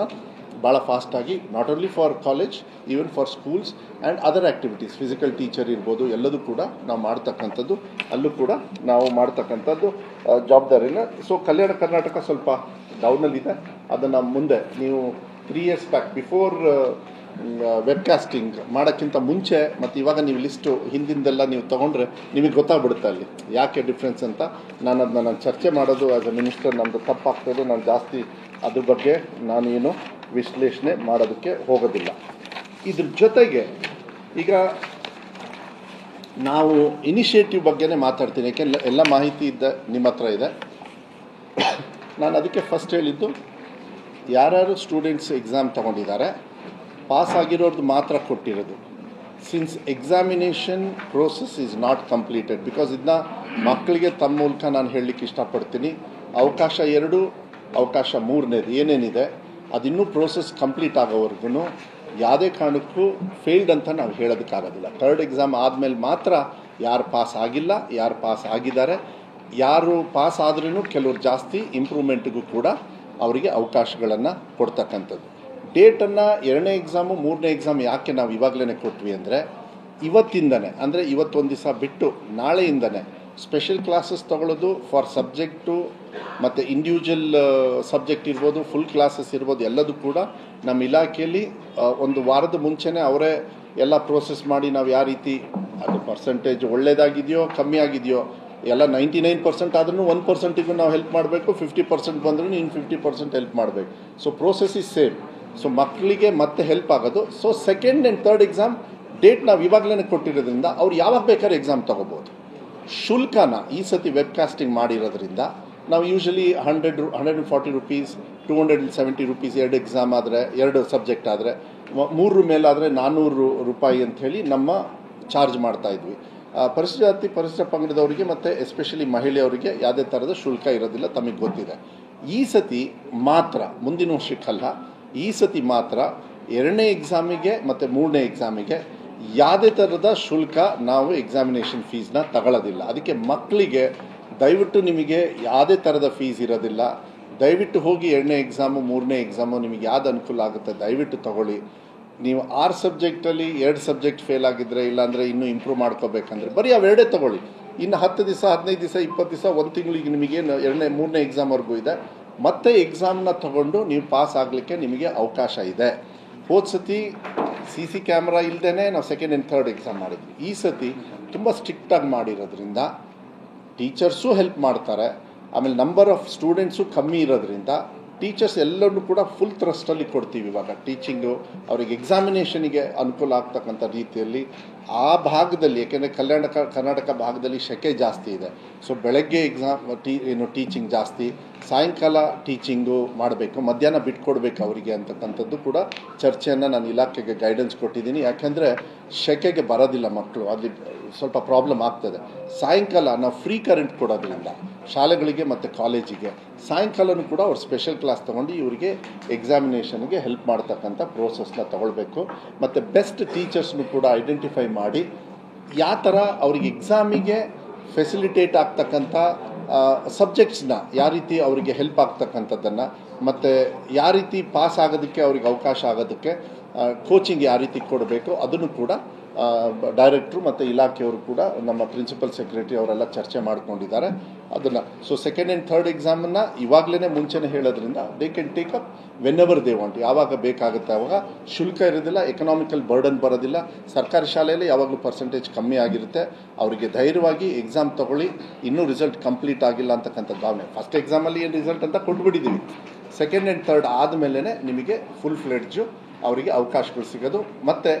ಭಾಳ ಫಾಸ್ಟಾಗಿ not only for college even for schools and other activities physical teacher ಇರ್ಬೋದು ಎಲ್ಲದೂ ಕೂಡ ನಾವು ಮಾಡ್ತಕ್ಕಂಥದ್ದು, ಅಲ್ಲೂ ಕೂಡ ನಾವು ಮಾಡ್ತಕ್ಕಂಥದ್ದು ಜವಾಬ್ದಾರಿನ. ಸೊ ಕಲ್ಯಾಣ ಕರ್ನಾಟಕ ಸ್ವಲ್ಪ ಡೌನಲ್ಲಿದೆ. ಅದನ್ನು ಮುಂದೆ ನೀವು 3 years ಬ್ಯಾಕ್ ಬಿಫೋರ್ ವೆಬ್ಕಾಸ್ಟಿಂಗ್ ಮಾಡೋಕ್ಕಿಂತ ಮುಂಚೆ ಮತ್ತು ಇವಾಗ ನೀವು ಲಿಸ್ಟು ಹಿಂದಿಂದೆಲ್ಲ ನೀವು ತೊಗೊಂಡ್ರೆ ನಿಮಗೆ ಗೊತ್ತಾಗ್ಬಿಡುತ್ತೆ ಅಲ್ಲಿ ಯಾಕೆ ಡಿಫ್ರೆನ್ಸ್ ಅಂತ. ನಾನು ಚರ್ಚೆ ಮಾಡೋದು ಆ್ಯಸ್ ಎ ಮಿನಿಸ್ಟರ್ ನಮ್ಮದು ತಪ್ಪಾಗ್ತದೆ. ನಾನು ಜಾಸ್ತಿ ಅದ್ರ ಬಗ್ಗೆ ನಾನೇನು ವಿಶ್ಲೇಷಣೆ ಮಾಡೋದಕ್ಕೆ ಹೋಗೋದಿಲ್ಲ. ಇದ್ರ ಜೊತೆಗೆ ಈಗ ನಾವು ಇನಿಷಿಯೇಟಿವ್ ಬಗ್ಗೆನೇ ಮಾತಾಡ್ತೀನಿ. ಯಾಕೆಂದರೆ ಎಲ್ಲ ಮಾಹಿತಿ ನಿಮ್ಮ ಹತ್ರ ಇದೆ. ನಾನು ಅದಕ್ಕೆ ಫಸ್ಟ್ ಹೇಳಿದ್ದು, ಯಾರ್ಯಾರು ಸ್ಟೂಡೆಂಟ್ಸ್ ಎಕ್ಸಾಮ್ ತೊಗೊಂಡಿದ್ದಾರೆ ಪಾಸ್ ಆಗಿರೋದು ಮಾತ್ರ ಕೊಟ್ಟಿರೋದು. Since examination process is not completed because ಇದನ್ನ ಮಕ್ಕಳಿಗೆ ತಮ್ಮ ಮೂಲಕ ನಾನು ಹೇಳಲಿಕ್ಕೆ ಇಷ್ಟಪಡ್ತೀನಿ. ಅವಕಾಶ 2, ಅವಕಾಶ 3ನೇದು ಏನೇನಿದೆ ಅದಿನ್ನೂ ಪ್ರೋಸೆಸ್ ಕಂಪ್ಲೀಟ್ ಆಗೋವರೆಗೂ ಯಾವುದೇ ಕಾರಣಕ್ಕೂ ಫೇಲ್ಡ್ ಅಂತ ನಾವು ಹೇಳೋದಕ್ಕಾಗೋದಿಲ್ಲ. 3rd ಎಕ್ಸಾಮ್ ಆದಮೇಲೆ ಮಾತ್ರ ಯಾರು ಪಾಸ್ ಆಗಿಲ್ಲ, ಯಾರು ಪಾಸ್ ಆಗಿದ್ದಾರೆ, ಯಾರು ಪಾಸ್ ಆದ್ರೂ ಕೆಲವ್ರು ಜಾಸ್ತಿ ಇಂಪ್ರೂವ್ಮೆಂಟ್ಗೂ ಕೂಡ ಅವರಿಗೆ ಅವಕಾಶಗಳನ್ನು ಕೊಡ್ತಕ್ಕಂಥದ್ದು. ಡೇಟನ್ನು 2ನೇ ಎಕ್ಸಾಮು 3ನೇ ಎಕ್ಸಾಮ್ ಯಾಕೆ ನಾವು ಇವಾಗಲೇ ಕೊಟ್ವಿ ಅಂದರೆ ಇವತ್ತಿಂದನೇ, ಅಂದರೆ ಇವತ್ತೊಂದು ದಿವಸ ಬಿಟ್ಟು ನಾಳೆಯಿಂದನೇ ಸ್ಪೆಷಲ್ ಕ್ಲಾಸಸ್ ತೊಗೊಳ್ಳೋದು ಫಾರ್ ಸಬ್ಜೆಕ್ಟು ಮತ್ತು ಇಂಡಿವಿಜುವಲ್ ಸಬ್ಜೆಕ್ಟ್ ಇರ್ಬೋದು, ಫುಲ್ ಕ್ಲಾಸಸ್ ಇರ್ಬೋದು, ಎಲ್ಲದೂ ಕೂಡ ನಮ್ಮ ಇಲಾಖೆಯಲ್ಲಿ ಒಂದು ವಾರದ ಮುಂಚೆನೇ ಅವರೇ ಎಲ್ಲ ಪ್ರೋಸೆಸ್ ಮಾಡಿ ನಾವು ಯಾವ ರೀತಿ ಅದು ಪರ್ಸೆಂಟೇಜ್ ಒಳ್ಳೆಯದಾಗಿದೆಯೋ ಕಮ್ಮಿ ಆಗಿದೆಯೋ ಎಲ್ಲ 99% ಆದ್ರೂ 1%ಗೂ ನಾವು ಹೆಲ್ಪ್ ಮಾಡಬೇಕು, 50% ಬಂದ್ರೂ ಇನ್ನು 50% ಹೆಲ್ಪ್ ಮಾಡಬೇಕು. So process is same. So ಮಕ್ಕಳಿಗೆ ಮತ್ತೆ ಹೆಲ್ಪ್ ಆಗೋದು. So 2nd and 3rd exam date ನಾವು ಇವಾಗಲೇ ಕೊಟ್ಟಿರೋದ್ರಿಂದ ಅವ್ರು ಯಾವಾಗ ಬೇಕಾದ್ರೆ ಎಕ್ಸಾಮ್ ತೊಗೋಬೋದು. ಶುಲ್ಕನ ಈ ಸತಿ ವೆಬ್ಕಾಸ್ಟಿಂಗ್ ಮಾಡಿರೋದ್ರಿಂದ ನಾವು ಯೂಶಲಿ 140 ರೂಪೀಸ್, 270 ರೂಪೀಸ್ 2 ಎಕ್ಸಾಮ್ ಆದರೆ 2 ಸಬ್ಜೆಕ್ಟ್ ಆದರೆ, 3 ಮೇಲಾದರೆ 400 ರೂಪಾಯಿ ಅಂಥೇಳಿ ನಮ್ಮ ಚಾರ್ಜ್ ಮಾಡ್ತಾಯಿದ್ವಿ. ಪರಿಶಿಷ್ಟ ಜಾತಿ ಪರಿಶಿಷ್ಟ ಪಂಗಡದವರಿಗೆ ಮತ್ತು ಎಸ್ಪೆಷಲಿ ಮಹಿಳೆಯವರಿಗೆ ಯಾವುದೇ ಥರದ ಶುಲ್ಕ ಇರೋದಿಲ್ಲ, ತಮಗೆ ಗೊತ್ತಿದೆ. ಈ ಸತಿ ಮಾತ್ರ, ಮುಂದಿನ ವರ್ಷಕ್ಕಲ್ಲ, ಈ ಸತಿ ಮಾತ್ರ 2ನೇ ಎಕ್ಸಾಮಿಗೆ ಮತ್ತು 3ನೇ ಎಕ್ಸಾಮಿಗೆ ಯಾವುದೇ ಥರದ ಶುಲ್ಕ ನಾವು ಎಕ್ಸಾಮಿನೇಷನ್ ಫೀಸ್ನ ತಗೊಳ್ಳೋದಿಲ್ಲ. ಅದಕ್ಕೆ ಮಕ್ಕಳಿಗೆ ದಯವಿಟ್ಟು ನಿಮಗೆ ಯಾವುದೇ ಥರದ ಫೀಸ್ ಇರೋದಿಲ್ಲ. ದಯವಿಟ್ಟು ಹೋಗಿ 2ನೇ ಎಕ್ಸಾಮು 3ನೇ ಎಕ್ಸಾಮು ನಿಮಗೆ ಯಾವ್ದು ಅನುಕೂಲ ಆಗುತ್ತೆ ದಯವಿಟ್ಟು ತಗೊಳ್ಳಿ. ನೀವು 6 ಸಬ್ಜೆಕ್ಟಲ್ಲಿ 2 ಸಬ್ಜೆಕ್ಟ್ ಫೇಲ್ ಆಗಿದ್ದರೆ, ಇಲ್ಲಾಂದರೆ ಇನ್ನೂ ಇಂಪ್ರೂವ್ ಮಾಡ್ಕೋಬೇಕಂದ್ರೆ ಬರೀ ಅವೆರಡೇ ತೊಗೊಳ್ಳಿ. ಇನ್ನು 10 ದಿವಸ 15 ದಿವಸ 20 ದಿವಸ 1 ತಿಂಗಳಿಗೆ ನಿಮಗೇನು 2ನೇ 3ನೇ ಎಕ್ಸಾಮ್ವರೆಗೂ ಇದೆ. ಮತ್ತೆ ಎಕ್ಸಾಮ್ನ ತಗೊಂಡು ನೀವು ಪಾಸ್ ಆಗಲಿಕ್ಕೆ ನಿಮಗೆ ಅವಕಾಶ ಇದೆ. ಹೋದ ಸತಿ CC ಕ್ಯಾಮ್ರಾ ಇಲ್ಲದೇ ನಾವು ಸೆಕೆಂಡ್ ಆ್ಯಂಡ್ ಥರ್ಡ್ ಎಕ್ಸಾಮ್ ಮಾಡಿದ್ವಿ. ಈ ಸತಿ ತುಂಬ ಸ್ಟ್ರಿಕ್ಟಾಗಿ ಮಾಡಿರೋದ್ರಿಂದ ಟೀಚರ್ಸು ಹೆಲ್ಪ್ ಮಾಡ್ತಾರೆ, ಆಮೇಲೆ ನಂಬರ್ ಆಫ್ ಸ್ಟೂಡೆಂಟ್ಸು ಕಮ್ಮಿ ಇರೋದ್ರಿಂದ ಟೀಚರ್ಸ್ ಎಲ್ಲರೂ ಕೂಡ ಫುಲ್ ಥ್ರಸ್ಟಲ್ಲಿ ಕೊಡ್ತೀವಿ. ಇವಾಗ ಟೀಚಿಂಗು ಅವರಿಗೆ ಎಕ್ಸಾಮಿನೇಷನಿಗೆ ಅನುಕೂಲ ಆಗ್ತಕ್ಕಂಥ ರೀತಿಯಲ್ಲಿ ಆ ಭಾಗದಲ್ಲಿ, ಏಕೆಂದರೆ ಕರ್ನಾಟಕ ಭಾಗದಲ್ಲಿ ಸೆಕೆ ಜಾಸ್ತಿ ಇದೆ. ಸೊ ಬೆಳಗ್ಗೆ ಟೀಚಿಂಗ್ ಜಾಸ್ತಿ, ಸಾಯಂಕಾಲ ಟೀಚಿಂಗು ಮಾಡಬೇಕು, ಮಧ್ಯಾಹ್ನ ಬಿಟ್ಕೊಡ್ಬೇಕು ಅವರಿಗೆ ಅಂತಕ್ಕಂಥದ್ದು ಕೂಡ ಚರ್ಚೆಯನ್ನು ನಾನು ಇಲಾಖೆಗೆ ಗೈಡೆನ್ಸ್ ಕೊಟ್ಟಿದ್ದೀನಿ. ಯಾಕೆಂದರೆ ಸೆಕೆಗೆ ಬರೋದಿಲ್ಲ ಮಕ್ಕಳು, ಅಲ್ಲಿ ಸ್ವಲ್ಪ ಪ್ರಾಬ್ಲಮ್ ಆಗ್ತದೆ. ಸಾಯಂಕಾಲ ನಾವು ಫ್ರೀ ಕರೆಂಟ್ ಕೊಡೋದ್ರಿಂದ ಶಾಲೆಗಳಿಗೆ ಮತ್ತು ಕಾಲೇಜಿಗೆ ಸಾಯಂಕಾಲನೂ ಕೂಡ ಅವ್ರು ಸ್ಪೆಷಲ್ ಕ್ಲಾಸ್ ತೊಗೊಂಡು ಇವರಿಗೆ ಎಕ್ಸಾಮಿನೇಷನ್ಗೆ ಹೆಲ್ಪ್ ಮಾಡ್ತಕ್ಕಂಥ ಪ್ರೋಸೆಸ್ನ ತೊಗೊಳ್ಬೇಕು. ಮತ್ತು ಬೆಸ್ಟ್ ಟೀಚರ್ಸ್ನು ಕೂಡ ಐಡೆಂಟಿಫೈ ಮಾಡಿ ಯಾವ ಥರ ಅವ್ರಿಗೆ ಎಕ್ಸಾಮಿಗೆ ಫೆಸಿಲಿಟೇಟ್ ಆಗ್ತಕ್ಕಂಥ ಸಬ್ಜೆಕ್ಟ್ಸ್ನ ಯಾವ ರೀತಿ ಅವರಿಗೆ ಹೆಲ್ಪ್ ಆಗ್ತಕ್ಕಂಥದ್ದನ್ನು, ಮತ್ತು ಯಾವ ರೀತಿ ಪಾಸ್ ಆಗೋದಕ್ಕೆ ಅವ್ರಿಗೆ ಅವಕಾಶ ಆಗೋದಕ್ಕೆ ಕೋಚಿಂಗ್ ಯಾವ ರೀತಿ ಕೊಡಬೇಕು ಅದನ್ನು ಕೂಡ ಡೈರೆಕ್ಟ್ರು ಮತ್ತು ಇಲಾಖೆಯವರು ಕೂಡ ನಮ್ಮ ಪ್ರಿನ್ಸಿಪಲ್ ಸೆಕ್ರೆಟರಿ ಅವರೆಲ್ಲ ಚರ್ಚೆ ಮಾಡ್ಕೊಂಡಿದ್ದಾರೆ ಅದನ್ನು. ಸೊ ಸೆಕೆಂಡ್ ಆ್ಯಂಡ್ ಥರ್ಡ್ ಎಕ್ಸಾಮನ್ನು ಇವಾಗಲೇ ಮುಂಚೆನೇ ಹೇಳೋದ್ರಿಂದ they can take up whenever they want, ಯಾವಾಗ ಬೇಕಾಗುತ್ತೆ ಆವಾಗ. ಶುಲ್ಕ ಇರೋದಿಲ್ಲ, ಎಕನಾಮಿಕಲ್ ಬರ್ಡನ್ ಬರೋದಿಲ್ಲ. ಸರ್ಕಾರಿ ಶಾಲೆಯಲ್ಲಿ ಯಾವಾಗಲೂ ಪರ್ಸೆಂಟೇಜ್ ಕಮ್ಮಿ ಆಗಿರುತ್ತೆ. ಅವರಿಗೆ ಧೈರ್ಯವಾಗಿ ಎಕ್ಸಾಮ್ ತೊಗೊಳ್ಳಿ, ಇನ್ನೂ ರಿಸಲ್ಟ್ ಕಂಪ್ಲೀಟ್ ಆಗಿಲ್ಲ ಅಂತಕ್ಕಂಥ ಭಾವನೆ. ಫಸ್ಟ್ ಎಕ್ಸಾಮಲ್ಲಿ ಏನು ರಿಸಲ್ಟ್ ಅಂತ ಕೊಟ್ಬಿಟ್ಟಿದ್ದೀವಿ, ಸೆಕೆಂಡ್ ಆ್ಯಂಡ್ ಥರ್ಡ್ ಆದಮೇಲೆ ನಿಮಗೆ ಫುಲ್ ಫ್ಲೆಡ್ಜು ಅವರಿಗೆ ಅವಕಾಶಗಳು ಸಿಗೋದು. ಮತ್ತು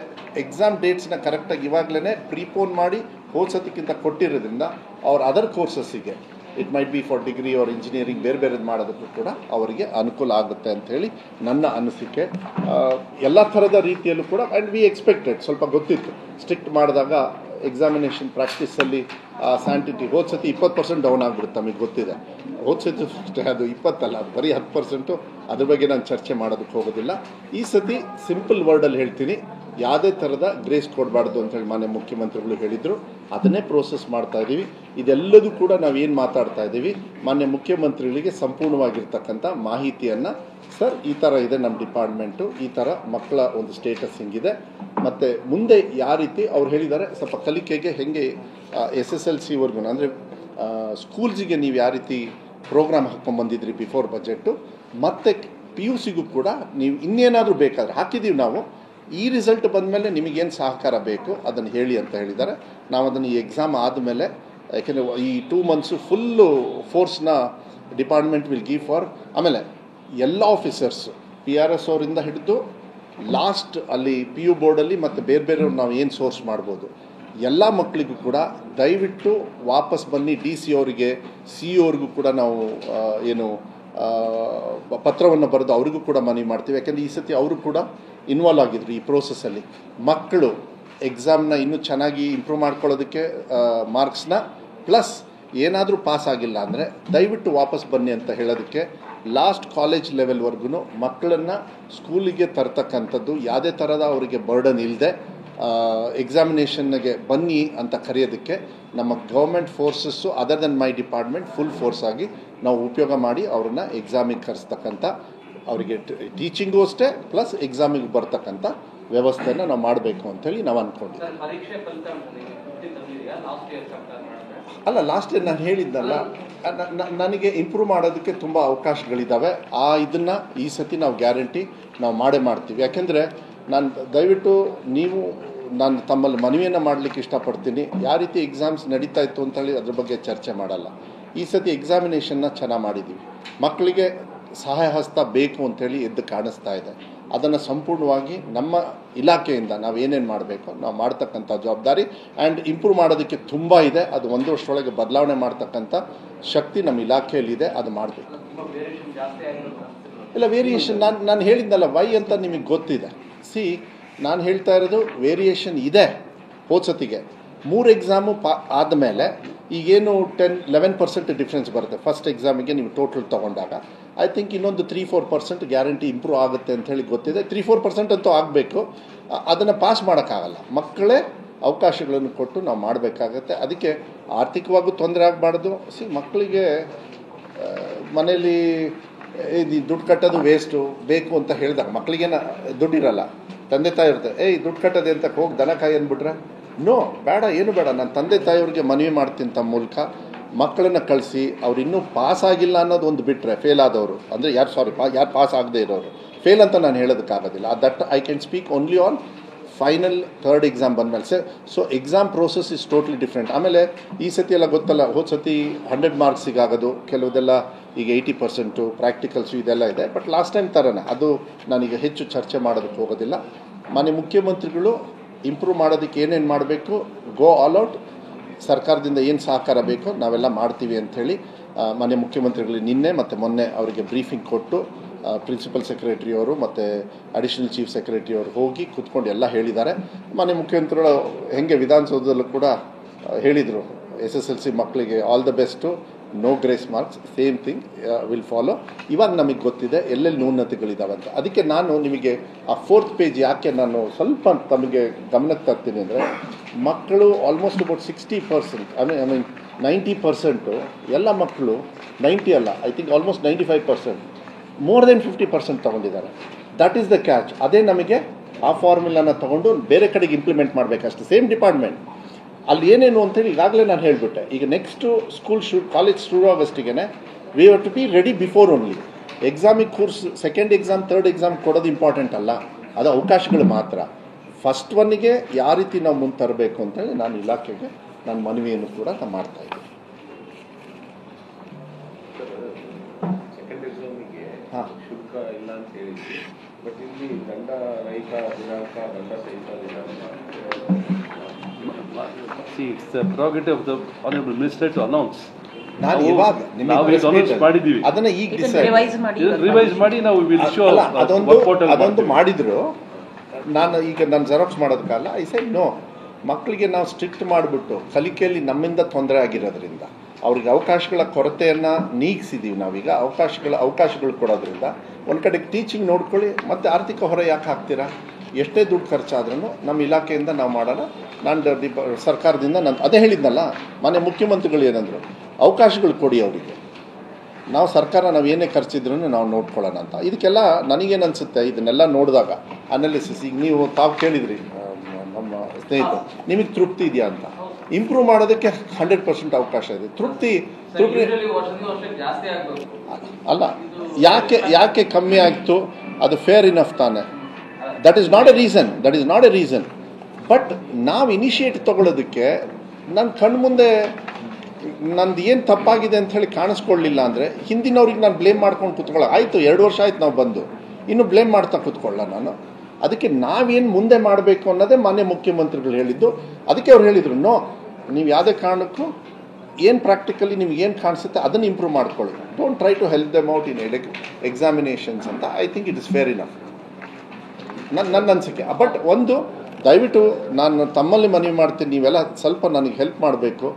ಎಕ್ಸಾಮ್ ಡೇಟ್ಸ್ನ ಕರೆಕ್ಟಾಗಿ ಇವಾಗಲೇ ಪ್ರೀಪೋನ್ ಮಾಡಿ ಹೋದ ಸತಿಕ್ಕಿಂತ ಕೊಟ್ಟಿರೋದ್ರಿಂದ ಅವ್ರ ಅದರ್ ಕೋರ್ಸಸ್ಸಿಗೆ, it might be for degree or engineering, ಬೇರೆ ಬೇರೆದು ಮಾಡೋದಕ್ಕೂ ಕೂಡ ಅವರಿಗೆ ಅನುಕೂಲ ಆಗುತ್ತೆ ಅಂಥೇಳಿ ನನ್ನ ಅನಿಸಿಕೆ. ಎಲ್ಲ ಥರದ ರೀತಿಯಲ್ಲೂ ಕೂಡ ಆ್ಯಂಡ್ ವಿ ಎಕ್ಸ್ಪೆಕ್ಟೆಡ್, ಸ್ವಲ್ಪ ಗೊತ್ತಿತ್ತು ಸ್ಟ್ರಿಕ್ಟ್ ಮಾಡಿದಾಗ ಎಕ್ಸಾಮಿನೇಷನ್ ಪ್ರಾಕ್ಟೀಸಲ್ಲಿ ಸ್ಯಾಂಟಿಟಿ ಹೋದ ಸತಿ 20% ಡೌನ್ ಆಗಿಬಿಡುತ್ತೆ, ನಮಗೆ ಗೊತ್ತಿದೆ. ಹೋದ ಸತಿ ಅದು 20 ಅಲ್ಲ, ಅದು ಬರೀ 10%. ಅದ್ರ ಬಗ್ಗೆ ನಾನು ಚರ್ಚೆ ಮಾಡೋದಕ್ಕೆ ಹೋಗೋದಿಲ್ಲ. ಈ ಸತಿ ಸಿಂಪಲ್ ವರ್ಡಲ್ಲಿ ಹೇಳ್ತೀನಿ, ಯಾವುದೇ ಥರದ ಗ್ರೇಸ್ ಕೊಡಬಾರ್ದು ಅಂತೇಳಿ ಮಾನ್ಯ ಮುಖ್ಯಮಂತ್ರಿಗಳು ಹೇಳಿದರು. ಅದನ್ನೇ ಪ್ರೋಸೆಸ್ ಮಾಡ್ತಾಯಿದ್ದೀವಿ. ಇದೆಲ್ಲದೂ ಕೂಡ ನಾವೇನು ಮಾತಾಡ್ತಾ ಇದ್ದೀವಿ, ಮಾನ್ಯ ಮುಖ್ಯಮಂತ್ರಿಗಳಿಗೆ ಸಂಪೂರ್ಣವಾಗಿರ್ತಕ್ಕಂಥ ಮಾಹಿತಿಯನ್ನು, ಸರ್ ಈ ಥರ ಇದೆ ನಮ್ಮ ಡಿಪಾರ್ಟ್ಮೆಂಟು, ಈ ಥರ ಮಕ್ಕಳ ಒಂದು ಸ್ಟೇಟಸ್ ಹಿಂಗಿದೆ, ಮತ್ತು ಮುಂದೆ ಯಾವ ರೀತಿ ಅವ್ರು ಹೇಳಿದ್ದಾರೆ ಸ್ವಲ್ಪ ಕಲಿಕೆಗೆ ಹೇಗೆ SSLCವರೆಗೂ ಅಂದರೆ ಸ್ಕೂಲ್ಸಿಗೆ ನೀವು ಯಾವ ರೀತಿ ಪ್ರೋಗ್ರಾಮ್ ಹಾಕ್ಕೊಂಡ್ಬಂದಿದ್ರಿ ಬಿಫೋರ್ ಬಜೆಟ್ಟು, ಮತ್ತು PUCಗೂ ಕೂಡ ನೀವು ಇನ್ನೇನಾದರೂ ಬೇಕಾದರೆ ಹಾಕಿದ್ದೀವಿ ನಾವು, ಈ ರಿಸಲ್ಟ್ ಬಂದಮೇಲೆ ನಿಮಗೇನು ಸಹಕಾರ ಬೇಕು ಅದನ್ನು ಹೇಳಿ ಅಂತ ಹೇಳಿದ್ದಾರೆ. ನಾವು ಅದನ್ನು ಈ ಎಕ್ಸಾಮ್ ಆದಮೇಲೆ, ಯಾಕೆಂದರೆ ಈ 2 months ಫುಲ್ಲು ಫೋರ್ಸ್ನ ಡಿಪಾರ್ಟ್ಮೆಂಟ್ ವಿಲ್ ಗಿವ್ ಫಾರ್, ಆಮೇಲೆ ಎಲ್ಲ ಆಫೀಸರ್ಸು PRS ಅವರಿಂದ ಹಿಡಿದು ಲಾಸ್ಟ್ ಅಲ್ಲಿ PU ಬೋರ್ಡಲ್ಲಿ ಮತ್ತು ಬೇರೆ ಬೇರೆಯವ್ರು ನಾವು ಏನು ಸೋರ್ಸ್ ಮಾಡ್ಬೋದು, ಎಲ್ಲ ಮಕ್ಕಳಿಗೂ ಕೂಡ ದಯವಿಟ್ಟು ವಾಪಸ್ ಬನ್ನಿ. DC ಅವರಿಗೆ, CO ಅವ್ರಿಗೂ ಕೂಡ ನಾವು ಏನು ಪತ್ರವನ್ನು ಬರೆದು ಅವರಿಗೂ ಕೂಡ ಮನವಿ ಮಾಡ್ತೀವಿ. ಯಾಕೆಂದರೆ ಈ ಸತಿ ಅವರು ಕೂಡ ಇನ್ವಾಲ್ವ್ ಆಗಿದ್ರು ಈ ಪ್ರೋಸೆಸ್ಸಲ್ಲಿ. ಮಕ್ಕಳು ಎಕ್ಸಾಮ್ನ ಇನ್ನೂ ಚೆನ್ನಾಗಿ ಇಂಪ್ರೂವ್ ಮಾಡ್ಕೊಳ್ಳೋದಕ್ಕೆ ಮಾರ್ಕ್ಸ್ನ ಪ್ಲಸ್ ಏನಾದರೂ ಪಾಸ್ ಆಗಿಲ್ಲ ಅಂದರೆ ದಯವಿಟ್ಟು ವಾಪಸ್ ಬನ್ನಿ ಅಂತ ಹೇಳೋದಕ್ಕೆ, ಲಾಸ್ಟ್ ಕಾಲೇಜ್ ಲೆವೆಲ್ವರೆಗೂ ಮಕ್ಕಳನ್ನು ಸ್ಕೂಲಿಗೆ ತರ್ತಕ್ಕಂಥದ್ದು ಯಾವುದೇ ಥರದ ಅವರಿಗೆ ಬರ್ಡನ್ ಇಲ್ಲದೆ ಎಕ್ಸಾಮಿನೇಷನ್ಗೆ ಬನ್ನಿ ಅಂತ ಕರೆಯೋದಕ್ಕೆ ನಮ್ಮ government forces other than my department full force ಆಗಿ ನಾವು ಉಪಯೋಗ ಮಾಡಿ ಅವ್ರನ್ನ ಎಕ್ಸಾಮಿಗೆ ಕರೆಸ್ತಕ್ಕಂಥ, ಅವರಿಗೆ ಟೀಚಿಂಗು ಅಷ್ಟೇ ಪ್ಲಸ್ ಎಕ್ಸಾಮಿಗೆ ಬರ್ತಕ್ಕಂಥ ವ್ಯವಸ್ಥೆಯನ್ನು ನಾವು ಮಾಡಬೇಕು ಅಂಥೇಳಿ ನಾವು ಅಂದ್ಕೊಂಡಿದ್ದೀವಿ. ಅಲ್ಲ, ಲಾಸ್ಟ್ ಇಯರ್ ನಾನು ಹೇಳಿದ್ದಲ್ಲ, ನನಗೆ ಇಂಪ್ರೂವ್ ಮಾಡೋದಕ್ಕೆ ತುಂಬ ಅವಕಾಶಗಳಿದ್ದಾವೆ. ಇದನ್ನು ಈ ಸತಿ ನಾವು ಗ್ಯಾರಂಟಿ ನಾವು ಮಾಡೇ ಮಾಡ್ತೀವಿ. ಯಾಕೆಂದರೆ ನಾನು ದಯವಿಟ್ಟು ನಾನು ತಮ್ಮಲ್ಲಿ ಮನವಿಯನ್ನು ಮಾಡಲಿಕ್ಕೆ ಇಷ್ಟಪಡ್ತೀನಿ. ಯಾವ ರೀತಿ ಎಕ್ಸಾಮ್ಸ್ ನಡೀತಾ ಇತ್ತು ಅಂತೇಳಿ ಅದ್ರ ಬಗ್ಗೆ ಚರ್ಚೆ ಮಾಡಲ್ಲ. ಈ ಸತಿ ಎಕ್ಸಾಮಿನೇಷನ್ನ ಚೆನ್ನಾಗಿ ಮಾಡಿದ್ದೀವಿ. ಮಕ್ಕಳಿಗೆ ಸಹಾಯ ಹಸ್ತ ಬೇಕು ಅಂಥೇಳಿ ಎದ್ದು ಕಾಣಿಸ್ತಾ ಇದೆ. ಅದನ್ನು ಸಂಪೂರ್ಣವಾಗಿ ನಮ್ಮ ಇಲಾಖೆಯಿಂದ ನಾವು ಏನೇನು ಮಾಡಬೇಕು ನಾವು ಮಾಡ್ತಕ್ಕಂಥ ಜವಾಬ್ದಾರಿ ಆ್ಯಂಡ್ ಇಂಪ್ರೂವ್ ಮಾಡೋದಕ್ಕೆ ತುಂಬ ಇದೆ. ಅದು 1 ವರ್ಷದೊಳಗೆ ಬದಲಾವಣೆ ಮಾಡ್ತಕ್ಕಂಥ ಶಕ್ತಿ ನಮ್ಮ ಇಲಾಖೆಯಲ್ಲಿದೆ, ಅದು ಮಾಡಬೇಕು. ಇಲ್ಲ, ವೇರಿಯೇಷನ್ ನಾನು ಹೇಳಿದ್ನಲ್ಲ, ವೈ ಅಂತ ನಿಮಗೆ ಗೊತ್ತಿದೆ. ನಾನು ಹೇಳ್ತಾ ಇರೋದು ವೇರಿಯೇಷನ್ ಇದೆ. ಹೋದ ಸತಿಗೆ 3 ಎಕ್ಸಾಮು ಆದಮೇಲೆ ಈಗೇನು 11% ಡಿಫ್ರೆನ್ಸ್ ಬರುತ್ತೆ ಫಸ್ಟ್ ಎಕ್ಸಾಮಿಗೆ ನೀವು ಟೋಟಲ್ ತೊಗೊಂಡಾಗ. ಐ ಥಿಂಕ್ ಇನ್ನೊಂದು 3-4% ಗ್ಯಾರಂಟಿ ಇಂಪ್ರೂವ್ ಆಗುತ್ತೆ ಅಂತ ಹೇಳಿ ಗೊತ್ತಿದೆ. 3-4% ಅಂತೂ ಆಗಬೇಕು. ಅದನ್ನು ಪಾಸ್ ಮಾಡೋಕ್ಕಾಗಲ್ಲ. ಮಕ್ಕಳೇ ಅವಕಾಶಗಳನ್ನು ಕೊಟ್ಟು ನಾವು ಮಾಡಬೇಕಾಗತ್ತೆ. ಅದಕ್ಕೆ ಆರ್ಥಿಕವಾಗೂ ತೊಂದರೆ ಆಗಬಾರ್ದು. ಮಕ್ಕಳಿಗೆ ಮನೇಲಿ ದುಡ್ಡು ಕಟ್ಟೋದು ವೇಸ್ಟು ಬೇಕು ಅಂತ ಹೇಳಿದಾಗ ಮಕ್ಕಳಿಗೇನ ದುಡ್ಡಿರಲ್ಲ, ತಂದೆ ತಾಯಿ ಇರ್ತಾರೆ, ದುಡ್ಡು ಕಟ್ಟೋದೆ ಅಂತ ಹೋಗಿ ದನ ಕಾಯಿ ಅಂದ್ಬಿಟ್ರೆ ನೋ, ಬೇಡ, ಏನು ಬೇಡ. ನಾನು ತಂದೆ ತಾಯಿಯವ್ರಿಗೆ ಮನವಿ ಮಾಡ್ತೀನಿ ತಮ್ಮ ಮೂಲಕ ಮಕ್ಕಳನ್ನು ಕಳಿಸಿ. ಅವ್ರು ಇನ್ನೂ ಪಾಸ್ ಆಗಿಲ್ಲ ಅನ್ನೋದು ಒಂದು ಬಿಟ್ಟರೆ, ಫೇಲ್ ಆದವರು ಅಂದರೆ ಯಾರು ಪಾಸ್ ಆಗದೆ ಇರೋರು, ಫೇಲ್ ಅಂತ ನಾನು ಹೇಳೋದಕ್ಕಾಗೋದಿಲ್ಲ. That I can speak only on final third exam ಬಂದಮೇಲೆ. So exam process is totally different. ಆಮೇಲೆ ಈ ಸತಿ ಎಲ್ಲ ಗೊತ್ತಲ್ಲ, ಹೋದ ಸತಿ 100 ಮಾರ್ಕ್ಸಿಗಾಗೋದು, ಕೆಲವುದೆಲ್ಲ ಈಗ 80% ಪ್ರಾಕ್ಟಿಕಲ್ಸು ಇದೆಲ್ಲ ಇದೆ. ಬಟ್ ಲಾಸ್ಟ್ ಟೈಮ್ ಥರನೇ ಅದು ನಾನೀಗ ಹೆಚ್ಚು ಚರ್ಚೆ ಮಾಡೋದಕ್ಕೆ ಹೋಗೋದಿಲ್ಲ. ಮಾನ್ಯ ಮುಖ್ಯಮಂತ್ರಿಗಳು ಇಂಪ್ರೂವ್ ಮಾಡೋದಕ್ಕೆ ಏನೇನು ಮಾಡಬೇಕು, ಗೋ ಆಲ್ ಔಟ್, ಸರ್ಕಾರದಿಂದ ಏನು ಸಹಕಾರ ಬೇಕೋ ನಾವೆಲ್ಲ ಮಾಡ್ತೀವಿ ಅಂಥೇಳಿ ಮಾನ್ಯ ಮುಖ್ಯಮಂತ್ರಿಗಳಿಗೆ ನಿನ್ನೆ ಮತ್ತು ಮೊನ್ನೆ ಅವರಿಗೆ ಬ್ರೀಫಿಂಗ್ ಕೊಟ್ಟು ಪ್ರಿನ್ಸಿಪಲ್ ಸೆಕ್ರೆಟರಿ ಅವರು ಮತ್ತು ಅಡಿಷನಲ್ ಚೀಫ್ ಸೆಕ್ರೆಟರಿ ಅವರು ಹೋಗಿ ಕೂತ್ಕೊಂಡು ಎಲ್ಲ ಹೇಳಿದ್ದಾರೆ. ಮಾನ್ಯ ಮುಖ್ಯಮಂತ್ರಿಗಳು ಹೆಂಗೆ ವಿಧಾನಸೌಧದಲ್ಲೂ ಕೂಡ ಹೇಳಿದರು, SSLC ಮಕ್ಕಳಿಗೆ all the best, no grace marks, same thing will follow. ಇವಾಗ ನಮಗೆ ಗೊತ್ತಿದೆ ಎಲ್ಲೆಲ್ಲಿ ನ್ಯೂನತೆಗಳಿದ್ದಾವೆ ಅಂತ. ಅದಕ್ಕೆ ನಾನು ನಿಮಗೆ ಆ 4th ಪೇಜ್ ಯಾಕೆ ನಾನು ಸ್ವಲ್ಪ ತಮಗೆ ಗಮನಕ್ಕೆ ತರ್ತೀನಿ ಅಂದರೆ, ಮಕ್ಕಳು ಆಲ್ಮೋಸ್ಟ್ ಅಬೌಟ್ 60%, ಐ ಮೀನ್ 90% ಎಲ್ಲ ಮಕ್ಕಳು 90 ಅಲ್ಲ, I think almost 95%, more than 50% ತೊಗೊಂಡಿದ್ದಾರೆ. That is the catch. ಅದೇ ನಮಗೆ ಆ ಫಾರ್ಮುಲಾನ ತೊಗೊಂಡು ಬೇರೆ ಕಡೆಗೆ ಇಂಪ್ಲಿಮೆಂಟ್ ಮಾಡಬೇಕಷ್ಟೆ, ಸೇಮ್ ಡಿಪಾರ್ಟ್ಮೆಂಟ್. ಅಲ್ಲಿ ಏನೇನು ಅಂತೇಳಿ ಈಗಾಗಲೇ ನಾನು ಹೇಳಿಬಿಟ್ಟೆ. ಈಗ ನೆಕ್ಸ್ಟು ಕಾಲೇಜ್ ಶುರು ಆಗೋಷ್ಟಿಗೆ we have to be ready before only. ಎಕ್ಸಾಮಿಗೆ course second exam third exam ಕೊಡೋದು ಇಂಪಾರ್ಟೆಂಟ್ ಅಲ್ಲ, ಅದು ಅವಕಾಶಗಳು ಮಾತ್ರ. ಫಸ್ಟ್ ಒನ್ನಿಗೆ ಯಾವ ರೀತಿ ನಾವು ಮುಂದೆ ತರಬೇಕು ಅಂತೇಳಿ ನಾನು ಇಲಾಖೆಗೆ ನನ್ನ ಮನವಿಯನ್ನು ಕೂಡ ನಾನು ಮಾಡ್ತಾಯಿದ್ದೀನಿ. ಸೆಕೆಂಡ್ ಎಕ್ಸಾಮಿಗೆ ಶುಲ್ಕ ಇಲ್ಲ ಅಂತ ಹೇಳಿದ್ವಿ, ಬಟ್ ಇಲ್ಲಿ ದಂಡ ರಹಿತ ದಿನಾಂಕ, ದಂಡ ಸಹಿತ ದಿನಾಂಕ. See, it's the prerogative of the Honorable Minister to announce. ನಾನು ಇವಾಗ ಮಾಡಿದ್ದೀವಿ, ಅದನ್ನ ಈಗ ರಿವೈಸ್ ಮಾಡಿ ನಾವು ವಿಲ್ ಶೋ. ಅದೊಂದು ಮಾಡಿದ್ರು. ನಾನು ಈಗ ನಾನು ಜೆರಾಕ್ಸ್ ಮಾಡೋದಕ್ಕಲ್ಲ, ಐ ಸೆಡ್ ನೋ, ಮಕ್ಕಳಿಗೆ ನಾವು ಸ್ಟ್ರಿಕ್ಟ್ ಮಾಡಿಬಿಟ್ಟು ಕಲಿಕೆಯಲ್ಲಿ ನಮ್ಮಿಂದ ತೊಂದರೆ ಆಗಿರೋದ್ರಿಂದ ಅವ್ರಿಗೆ ಅವಕಾಶಗಳ ಕೊರತೆಯನ್ನು ನೀಗಿಸಿದ್ದೀವಿ ನಾವೀಗ. ಅವಕಾಶಗಳು ಕೊಡೋದ್ರಿಂದ ಒಂದು ಕಡೆಗೆ ಟೀಚಿಂಗ್ ನೋಡ್ಕೊಳ್ಳಿ, ಮತ್ತು ಆರ್ಥಿಕ ಹೊರೆ ಯಾಕೆ ಹಾಕ್ತೀರಾ? ಎಷ್ಟೇ ದುಡ್ಡು ಖರ್ಚಾದ್ರೂ ನಮ್ಮ ಇಲಾಖೆಯಿಂದ ನಾವು ಮಾಡೋಣ. ನಾನು ಸರ್ಕಾರದಿಂದ ನಾನು ಅದೇ ಹೇಳಿದ್ನಲ್ಲ, ಮಾನ್ಯ ಮುಖ್ಯಮಂತ್ರಿಗಳು ಏನಂದರು, ಅವಕಾಶಗಳು ಕೊಡಿ ಅವರಿಗೆ, ನಾವು ಸರ್ಕಾರ ನಾವು ಏನೇ ಖರ್ಚಿದ್ರೂ ನಾವು ನೋಡ್ಕೊಳ್ಳೋಣ ಅಂತ. ಇದಕ್ಕೆಲ್ಲ ನನಗೇನು ಅನಿಸುತ್ತೆ, ಇದನ್ನೆಲ್ಲ ನೋಡಿದಾಗ ಅನಾಲಿಸಿಸ್, ಈಗ ನೀವು ತಾವು ಕೇಳಿದ್ರಿ ನಮ್ಮ ಸ್ನೇಹಿತರು, ನಿಮಗೆ ತೃಪ್ತಿ ಇದೆಯಾ ಅಂತ. ಇಂಪ್ರೂವ್ ಮಾಡೋದಕ್ಕೆ 100% ಅವಕಾಶ ಇದೆ. ತೃಪ್ತಿ ಅಲ್ಲ, ಯಾಕೆ ಕಮ್ಮಿ ಆಯಿತು, ಅದು ಫೇರ್ ಇನಫ್ ತಾನೆ. That is not A reason. But ನಾವು ಇನಿಷಿಯೇಟ್ ತೊಗೊಳ್ಳೋದಕ್ಕೆ ನನ್ನ ಕಣ್ಮುಂದೆ ನಂದು ಏನು ತಪ್ಪಾಗಿದೆ ಅಂತ ಹೇಳಿ ಕಾಣಿಸ್ಕೊಳ್ಳಿಲ್ಲ ಅಂದರೆ ಹಿಂದಿನವ್ರಿಗೆ ನಾನು ಬ್ಲೇಮ್ ಮಾಡ್ಕೊಂಡು ಕೂತ್ಕೊಳ್ಳೋ. ಆಯಿತು, 2 ವರ್ಷ ಆಯ್ತು ನಾವು ಬಂದು, ಇನ್ನು ಬ್ಲೇಮ್ ಮಾಡ್ತಾ ಕೂತ್ಕೊಳ್ಳ ನಾನು. ಅದಕ್ಕೆ ನಾವೇನು ಮುಂದೆ ಮಾಡಬೇಕು ಅನ್ನೋದೇ ಮಾನ್ಯ ಮುಖ್ಯಮಂತ್ರಿಗಳು ಹೇಳಿದ್ದು. ಅದಕ್ಕೆ ಅವ್ರು ಹೇಳಿದರು, ನೋ, ನೀವು ಯಾವುದೇ ಕಾರಣಕ್ಕೂ ಏನು ಪ್ರಾಕ್ಟಿಕಲಿ ನಿಮ್ಗೆ ಏನು ಕಾಣಿಸುತ್ತೆ ಅದನ್ನು ಇಂಪ್ರೂವ್ ಮಾಡ್ಕೊಳ್ಳಿ, don't try to help them out in examinations ಅಂತ. I think it is fair enough, ನನ್ನ ಅನಿಸಿಕೆ. ಬಟ್ ಒಂದು ದಯವಿಟ್ಟು ನಾನು ತಮ್ಮಲ್ಲಿ ಮನವಿ ಮಾಡ್ತೀನಿ, ನೀವೆಲ್ಲ ಸ್ವಲ್ಪ ನನಗೆ ಹೆಲ್ಪ್ ಮಾಡಬೇಕು.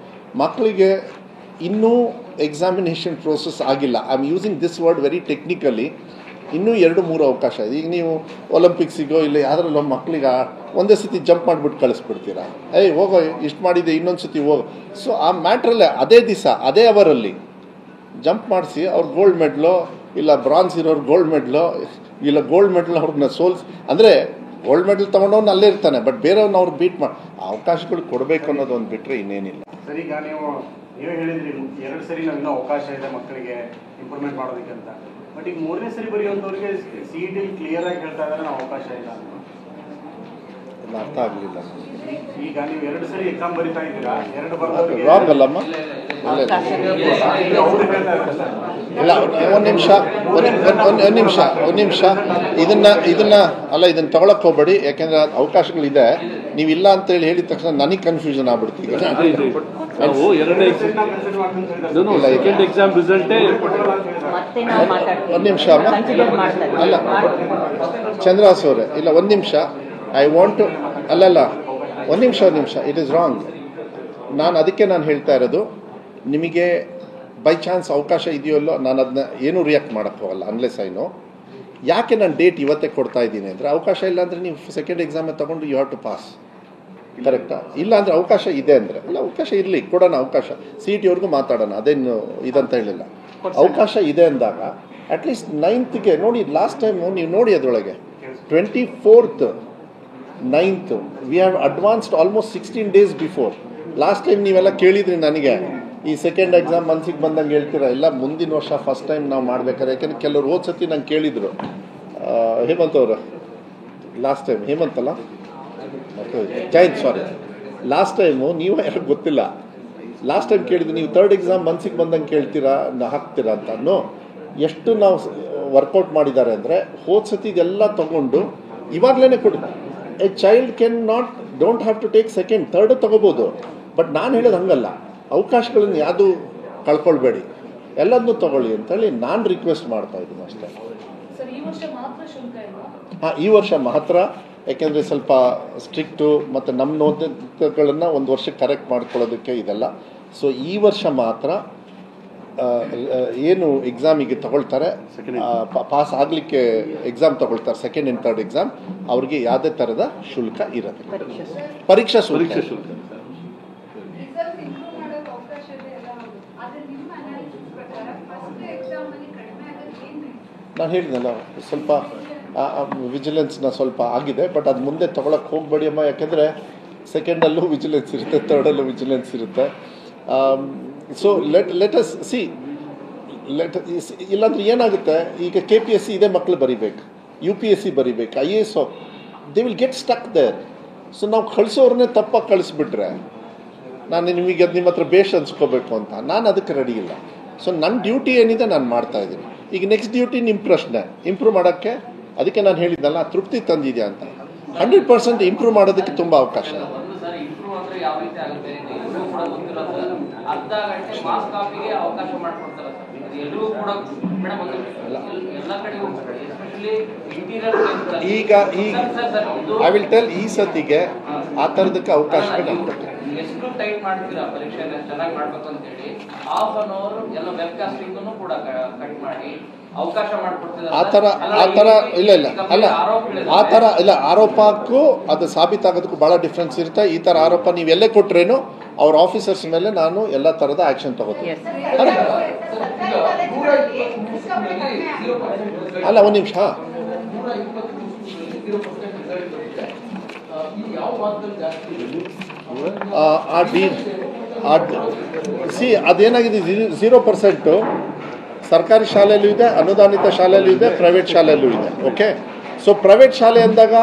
ಮಕ್ಕಳಿಗೆ ಇನ್ನೂ ಎಕ್ಸಾಮಿನೇಷನ್ ಪ್ರೋಸೆಸ್ ಆಗಿಲ್ಲ. I am using this word very technically. ಇನ್ನೂ 2-3 ಅವಕಾಶ ಇದೆ. ಈಗ ನೀವು ಒಲಿಂಪಿಕ್ಸಿಗೋ ಇಲ್ಲ ಯಾವ್ದ್ರಲ್ಲೋ ಮಕ್ಕಳಿಗೆ ಒಂದೇ ಸತಿ ಜಂಪ್ ಮಾಡಿಬಿಟ್ಟು ಕಳಿಸ್ಬಿಡ್ತೀರಾ, ಹೋಗೋ ಇಷ್ಟು ಮಾಡಿದೆ ಇನ್ನೊಂದು ಸತಿ ಹೋಗೋ. ಸೊ ಆ ಮ್ಯಾಟ್ರಲ್ಲೇ ಅದೇ ದಿವಸ ಅದೇ ಅವರಲ್ಲಿ ಜಂಪ್ ಮಾಡಿಸಿ ಅವ್ರು ಗೋಲ್ಡ್ ಮೆಡ್ಲೋ, ಇಲ್ಲ ಬ್ರಾನ್ಸ್ ಇರೋರು ಗೋಲ್ಡ್ ಮೆಡ್ಲೋ, ಇಲ್ಲ ಗೋಲ್ಡ್ ಮೆಡಲ್ ಅವ್ರನ್ನ ಅಂದರೆ ಗೋಲ್ಡ್ ಮೆಡಲ್ ತೊಗೊಂಡವ್ನು ಅಲ್ಲೇ ಇರ್ತಾನೆ, ಬಟ್ ಬೇರೆಯವ್ರನ್ನ ಅವ್ರು ಬೀಟ್ ಮಾಡಿ ಅವಕಾಶಗಳು ಕೊಡಬೇಕು ಅನ್ನೋದು ಒಂದು ಬಿಟ್ಟರೆ ಇನ್ನೇನಿಲ್ಲ. ಸರ್, ಈಗ ನೀವೇ ಹೇಳಿದ್ರಿ 2 ಸರಿ ನಾವು ಇನ್ನೂ ಅವಕಾಶ ಇದೆ ಮಕ್ಕಳಿಗೆ ಇಂಪ್ರೂವ್ಮೆಂಟ್ ಮಾಡೋದಕ್ಕೆ ಅಂತ. ಬಟ್ ಈಗ 3ನೇ ಸರಿ ಬರೆಯುವಂಥವ್ರಿಗೆ CET ಕ್ಲಿಯರ್ ಆಗಿ ಹೇಳ್ತಾ ಇದ್ದಾರೆ ನಾವು ಅವಕಾಶ ಇಲ್ಲ ಅಂತ. ಅರ್ಥ ಆಗಲಿಲ್ಲ. ಈಗ ನೀವು 2 ಸರಿ ಎಕ್ಸಾಮ್ ಬರಿತಾ ಇದ್ದೀರಾ, 2 ಬರೋದವ್ರಿಗೆ ರಾಂಗ್ ಅಲ್ಲಮ್ಮ. ಇಲ್ಲ, ಒಂದು ನಿಮಿಷ ಇದನ್ನ ತಗೊಳಕ್ ಹೋಗ್ಬೇಡಿ. ಯಾಕೆಂದ್ರೆ ಅವಕಾಶಗಳಿದೆ, ನೀವಿಲ್ಲ ಅಂತೇಳಿ ಹೇಳಿದ ತಕ್ಷಣ ನನಗೆ ಕನ್ಫ್ಯೂಷನ್ ಆಗ್ಬಿಡ್ತೀವಿ. ಒಂದು ನಿಮಿಷ ಅಲ್ಲ ಚಂದ್ರಾಸ್ ಅವರೇ, ಇಲ್ಲ ಒಂದು ನಿಮಿಷ, ಐ ವಾಂಟ್ ಟು ಅಲ್ಲಲ್ಲ ಒಂದು ನಿಮಿಷ, ಇಟ್ ಈಸ್ ರಾಂಗ್. ಅದಕ್ಕೆ ನಾನು ಹೇಳ್ತಾ ಇರೋದು, ನಿಮಗೆ ಬೈ ಚಾನ್ಸ್ ಅವಕಾಶ ಇದೆಯಲ್ಲೋ ನಾನು ಅದನ್ನ ಏನೂ ರಿಯಾಕ್ಟ್ ಮಾಡೋಕ್ಕೆ ಹೋಗಲ್ಲ ಅನ್ಲೆಸ್ ಐನೋ. ಯಾಕೆ ನಾನು ಡೇಟ್ ಇವತ್ತೇ ಕೊಡ್ತಾ ಇದ್ದೀನಿ ಅಂದರೆ, ಅವಕಾಶ ಇಲ್ಲ ಅಂದರೆ ನೀವು ಸೆಕೆಂಡ್ ಎಕ್ಸಾಮೇ ತೊಗೊಂಡು ಯು ಹ್ಯಾವ್ ಟು ಪಾಸ್, ಕರೆಕ್ಟಾ? ಇಲ್ಲ ಅಂದರೆ ಅವಕಾಶ ಇದೆ ಅಂದರೆ ಅಲ್ಲ, ಅವಕಾಶ ಇರಲಿ, ಕೊಡೋಣ ಅವಕಾಶ. CET ಅವ್ರಿಗೂ ಮಾತಾಡೋಣ, ಅದೇನು ಇದಂತ ಹೇಳಿಲ್ಲ. ಅವಕಾಶ ಇದೆ ಅಂದಾಗ ಅಟ್ಲೀಸ್ಟ್ 9th ನೋಡಿ. ಲಾಸ್ಟ್ ಟೈಮ್ ನೀವು ನೋಡಿ, ಅದರೊಳಗೆ 24th 9th we have advanced almost 16 days before. Last time ನೀವೆಲ್ಲ ಕೇಳಿದ್ರಿ ನನಗೆ, ಈ ಸೆಕೆಂಡ್ ಎಕ್ಸಾಮ್ ಮನ್ಸಿಗೆ ಬಂದಂಗೆ ಹೇಳ್ತೀರಾ, ಇಲ್ಲ ಮುಂದಿನ ವರ್ಷ ಫಸ್ಟ್ ಟೈಮ್ ನಾವು ಮಾಡ್ಬೇಕಾದ್ರೆ. ಯಾಕೆಂದ್ರೆ ಕೆಲವ್ರು ಹೋದ ಸತಿ ನಂಗೆ ಕೇಳಿದ್ರು, ಹೇಮಂತ್ ಅವರು ಲಾಸ್ಟ್ ಟೈಮ್ ಹೇಮಂತ್ ಅಲ್ಲ ಜಯಂತ್ ಸಾರಿ ಲಾಸ್ಟ್ ಟೈಮು ನೀವು ಯಾರಿಗೆ ಗೊತ್ತಿಲ್ಲ ಲಾಸ್ಟ್ ಟೈಮ್ ಕೇಳಿದ್ದು ನೀವು ಥರ್ಡ್ ಎಕ್ಸಾಮ್ ಮನ್ಸಿಗೆ ಬಂದಂಗೆ ಕೇಳ್ತೀರಾ ಹಾಕ್ತೀರಾ ಅಂತ ಎಷ್ಟು ನಾವು ವರ್ಕೌಟ್ ಮಾಡಿದ್ದಾರೆ ಅಂದರೆ ಹೋದ ಸತಿ ಇದೆಲ್ಲ ತಗೊಂಡು ಇವಾಗಲೇ ಕೊಡಿ a child can not don't have to take second third ತಗೋಬೋದು ಬಟ್ ನಾನು ಹೇಳೋದು ಹಂಗಲ್ಲ ಅವಕಾಶಗಳನ್ನು ಯಾವುದು ಕಳ್ಕೊಳ್ಬೇಡಿ ಎಲ್ಲದನ್ನೂ ತಗೊಳ್ಳಿ ಅಂತೇಳಿ ನಾನು ರಿಕ್ವೆಸ್ಟ್ ಮಾಡ್ತಾ ಇದ್ದೀನಿ ಅಷ್ಟೇ. ಹಾಂ, ಈ ವರ್ಷ ಮಾತ್ರ, ಯಾಕೆಂದರೆ ಸ್ವಲ್ಪ ಸ್ಟ್ರಿಕ್ಟು ಮತ್ತು ನಮ್ಮ ನೋಂದಣಿಗಳನ್ನು ಒಂದು ವರ್ಷಕ್ಕೆ ಕರೆಕ್ಟ್ ಮಾಡ್ಕೊಳ್ಳೋದಕ್ಕೆ ಇದೆಲ್ಲ. ಸೊ ಈ ವರ್ಷ ಮಾತ್ರ ಏನು ಎಕ್ಸಾಮಿಗೆ ತಗೊಳ್ತಾರೆ, ಪಾಸ್ ಆಗಲಿಕ್ಕೆ ಎಕ್ಸಾಮ್ ತಗೊಳ್ತಾರೆ, ಸೆಕೆಂಡ್ ಆ್ಯಂಡ್ ಥರ್ಡ್ ಎಕ್ಸಾಮ್, ಅವ್ರಿಗೆ ಯಾವುದೇ ಥರದ ಶುಲ್ಕ ಇರೋದಿಲ್ಲ, ಪರೀಕ್ಷಾ ಶುಲ್ಕ. ನಾನು ಹೇಳಿದ್ನಲ್ಲ ಸ್ವಲ್ಪ ವಿಜಿಲೆನ್ಸ್ನ ಸ್ವಲ್ಪ ಆಗಿದೆ, ಬಟ್ ಅದು ಮುಂದೆ ತೊಗೊಳಕ್ಕೆ ಹೋಗಬೇಡಿ ಅಮ್ಮ, ಯಾಕೆಂದರೆ ಸೆಕೆಂಡಲ್ಲೂ ವಿಜಿಲೆನ್ಸ್ ಇರುತ್ತೆ, ಥರ್ಡಲ್ಲೂ ವಿಜಿಲೆನ್ಸ್ ಇರುತ್ತೆ. ಸೊ ಲೆಟ್ ಅಸ್ ಸಿ ಇಲ್ಲಾಂದ್ರೆ ಏನಾಗುತ್ತೆ, ಈಗ KPSC ಇದೇ ಮಕ್ಕಳು ಬರಿಬೇಕು, UPSC ಬರಿಬೇಕು, IAS, they will get stuck there. So ನಾವು ಕಳಿಸೋರನ್ನೇ ತಪ್ಪಾಗಿ ಕಳಿಸ್ಬಿಟ್ರೆ ನಾನು ನಿಮಗೆ ನಿಮ್ಮ ಹತ್ರ ಬೇಷ್ ಅನ್ಸ್ಕೋಬೇಕು ಅಂತ ನಾನು ಅದಕ್ಕೆ ರೆಡಿ ಇಲ್ಲ. ಸೊ ನನ್ನ ಡ್ಯೂಟಿ ಏನಿದೆ ನಾನು ಮಾಡ್ತಾಯಿದ್ದೀನಿ. ಈಗ ನೆಕ್ಸ್ಟ್ ಡ್ಯೂಟಿ ನಿಮ್ಮ ಪ್ರಶ್ನೆ, ಇಂಪ್ರೂವ್ ಮಾಡೋಕ್ಕೆ. ಅದಕ್ಕೆ ನಾನು ಹೇಳಿದ್ದಲ್ಲ, ತೃಪ್ತಿ ತಂದಿದೆಯಾ ಅಂತ. 100% ಇಂಪ್ರೂವ್ ಮಾಡೋದಕ್ಕೆ ತುಂಬ ಅವಕಾಶ ಇದೆ. ಈಗ ಐ ವಿಲ್ ಟೆಲ್, ಈ ಸತಿಗೆ ಆ ಥರದಕ್ಕೆ ಅವಕಾಶಗಳು ನಾನು ಕೊಟ್ಟೆ. ಎಷ್ಟು ಟೈಟ್ ಮಾಡ್ತೀರಾ ಪರೀಕ್ಷೆನ ಚೆನ್ನಾಗಿ ಮಾಡ್ಬೇಕು ಅಂತ ಹೇಳಿ ಹಾಫ್ ಅನ್ ಅವರ್ ಎಲ್ಲ ವೆಬ್ ಕಾಸ್ಟಿಂಗ್ ಕೂಡ ಕಟ್ ಮಾಡಿ ಅವಕಾಶ ಮಾಡಿಕೊಡ್ತಿದ್ದಾರೆ. ಇಲ್ಲ ಆರೋಪಕ್ಕೂ ಅದು ಸಾಬೀತಾಗೋದಕ್ಕೂ ಭಾಳ ಡಿಫ್ರೆನ್ಸ್ ಇರುತ್ತೆ. ಈ ಥರ ಆರೋಪ ನೀವು ಎಲ್ಲೇ ಕೊಟ್ರೇನು ಅವ್ರ ಆಫೀಸರ್ಸ್ ಮೇಲೆ ನಾನು ಎಲ್ಲ ಥರದ ಆ್ಯಕ್ಷನ್ ತಗೋತೀನಿ. ಅಲ್ಲ, ಒಂದು ನಿಮಿಷ. ಅದೇನಾಗಿದೆ, 0% ಸರ್ಕಾರಿ ಶಾಲೆಯಲ್ಲೂ ಇದೆ, ಅನುದಾನಿತ ಶಾಲೆಯಲ್ಲೂ ಇದೆ, ಪ್ರೈವೇಟ್ ಶಾಲೆಯಲ್ಲೂ ಇದೆ. ಓಕೆ, ಸೊ ಪ್ರೈವೇಟ್ ಶಾಲೆ ಅಂದಾಗ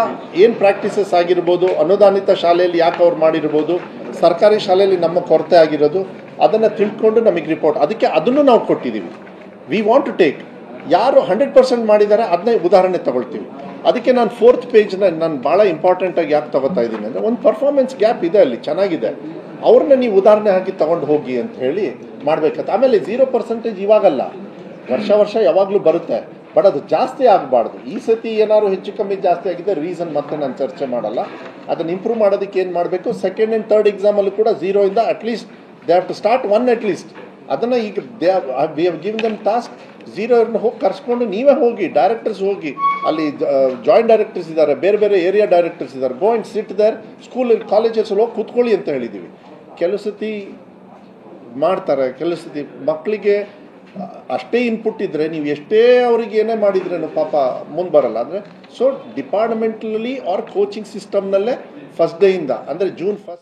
ಏನು ಪ್ರಾಕ್ಟೀಸಸ್ ಆಗಿರ್ಬೋದು, ಅನುದಾನಿತ ಶಾಲೆಯಲ್ಲಿ ಯಾಕೆ ಅವ್ರು ಮಾಡಿರ್ಬೋದು, ಸರ್ಕಾರಿ ಶಾಲೆಯಲ್ಲಿ ನಮ್ಮ ಕೊರತೆ ಆಗಿರೋದು, ಅದನ್ನು ತಿಳ್ಕೊಂಡು ನಮಗೆ ರಿಪೋರ್ಟ್, ಅದಕ್ಕೆ ಅದನ್ನು ನಾವು ಕೊಟ್ಟಿದ್ದೀವಿ. ವಿ ವಾಂಟ್ ಟು ಟೇಕ್ ಯಾರು 100% ಮಾಡಿದ್ದಾರೆ ಅದನ್ನೇ ಉದಾಹರಣೆ ತಗೊಳ್ತೀವಿ. ಅದಕ್ಕೆ ನಾನು 4th ಪೇಜ್ನ ನಾನು ಭಾಳ ಇಂಪಾರ್ಟೆಂಟಾಗಿ ಯಾಕೆ ತಗೋತಾ ಇದ್ದೀನಿ ಅಂದರೆ, ಒಂದು ಪರ್ಫಾರ್ಮೆನ್ಸ್ ಗ್ಯಾಪ್ ಇದೆ ಅಲ್ಲಿ, ಚೆನ್ನಾಗಿದೆ, ಅವ್ರನ್ನ ನೀವು ಉದಾಹರಣೆ ಹಾಕಿ ತೊಗೊಂಡು ಹೋಗಿ ಅಂತ ಹೇಳಿ ಮಾಡಬೇಕಂತ. ಆಮೇಲೆ 0% ಇವಾಗಲ್ಲ, ವರ್ಷ ಯಾವಾಗಲೂ ಬರುತ್ತೆ, ಬಟ್ ಅದು ಜಾಸ್ತಿ ಆಗಬಾರ್ದು. ಈ ಸತಿ ಏನಾದ್ರು ಹೆಚ್ಚು ಕಮ್ಮಿ ಜಾಸ್ತಿ ಆಗಿದೆ, ರೀಸನ್ ಮತ್ತೆ ನಾನು ಚರ್ಚೆ ಮಾಡಲ್ಲ. ಅದನ್ನು ಇಂಪ್ರೂವ್ ಮಾಡೋದಕ್ಕೆ ಏನು ಮಾಡಬೇಕು, ಸೆಕೆಂಡ್ ಆ್ಯಂಡ್ ಥರ್ಡ್ ಎಕ್ಸಾಮಲ್ಲೂ ಕೂಡ 0 at least they have to start 1 at least. ಅದನ್ನು ಈಗ we have given them task. 0 ಹೋಗಿ ಕರ್ಸ್ಕೊಂಡು ನೀವೇ ಹೋಗಿ, ಡೈರೆಕ್ಟರ್ಸ್ ಹೋಗಿ, ಅಲ್ಲಿ ಜಾಯಿಂಟ್ ಡೈರೆಕ್ಟರ್ಸ್ ಇದ್ದಾರೆ, ಬೇರೆ ಏರಿಯಾ ಡೈರೆಕ್ಟರ್ಸ್ ಇದ್ದಾರೆ, ಗೋ ಆ್ಯಂಡ್ ಸಿಟ್ ದೇರ್, ಸ್ಕೂಲಲ್ಲಿ ಕಾಲೇಜಸ್ಸಲ್ಲಿ ಹೋಗಿ ಕೂತ್ಕೊಳ್ಳಿ ಅಂತ ಹೇಳಿದ್ದೀವಿ. ಕೆಲವು ಸತಿ ಮಾಡ್ತಾರೆ, ಕೆಲವು ಸತಿ ಮಕ್ಕಳಿಗೆ ಅಷ್ಟೇ ಇನ್ಪುಟ್ ಇದ್ದರೆ ನೀವು ಎಷ್ಟೇ ಅವ್ರಿಗೆ ಏನೇ ಮಾಡಿದ್ರೇನು ಪಾಪ ಮುಂದೆ ಬರಲ್ಲ. ಅಂದರೆ ಸೊ ಡಿಪಾರ್ಟ್ಮೆಂಟಲ್ಲಿ ಆರ್ ಕೋಚಿಂಗ್ ಸಿಸ್ಟಮ್ನಲ್ಲೇ ಫಸ್ಟ್ ಡೇಯಿಂದ ಅಂದರೆ June 1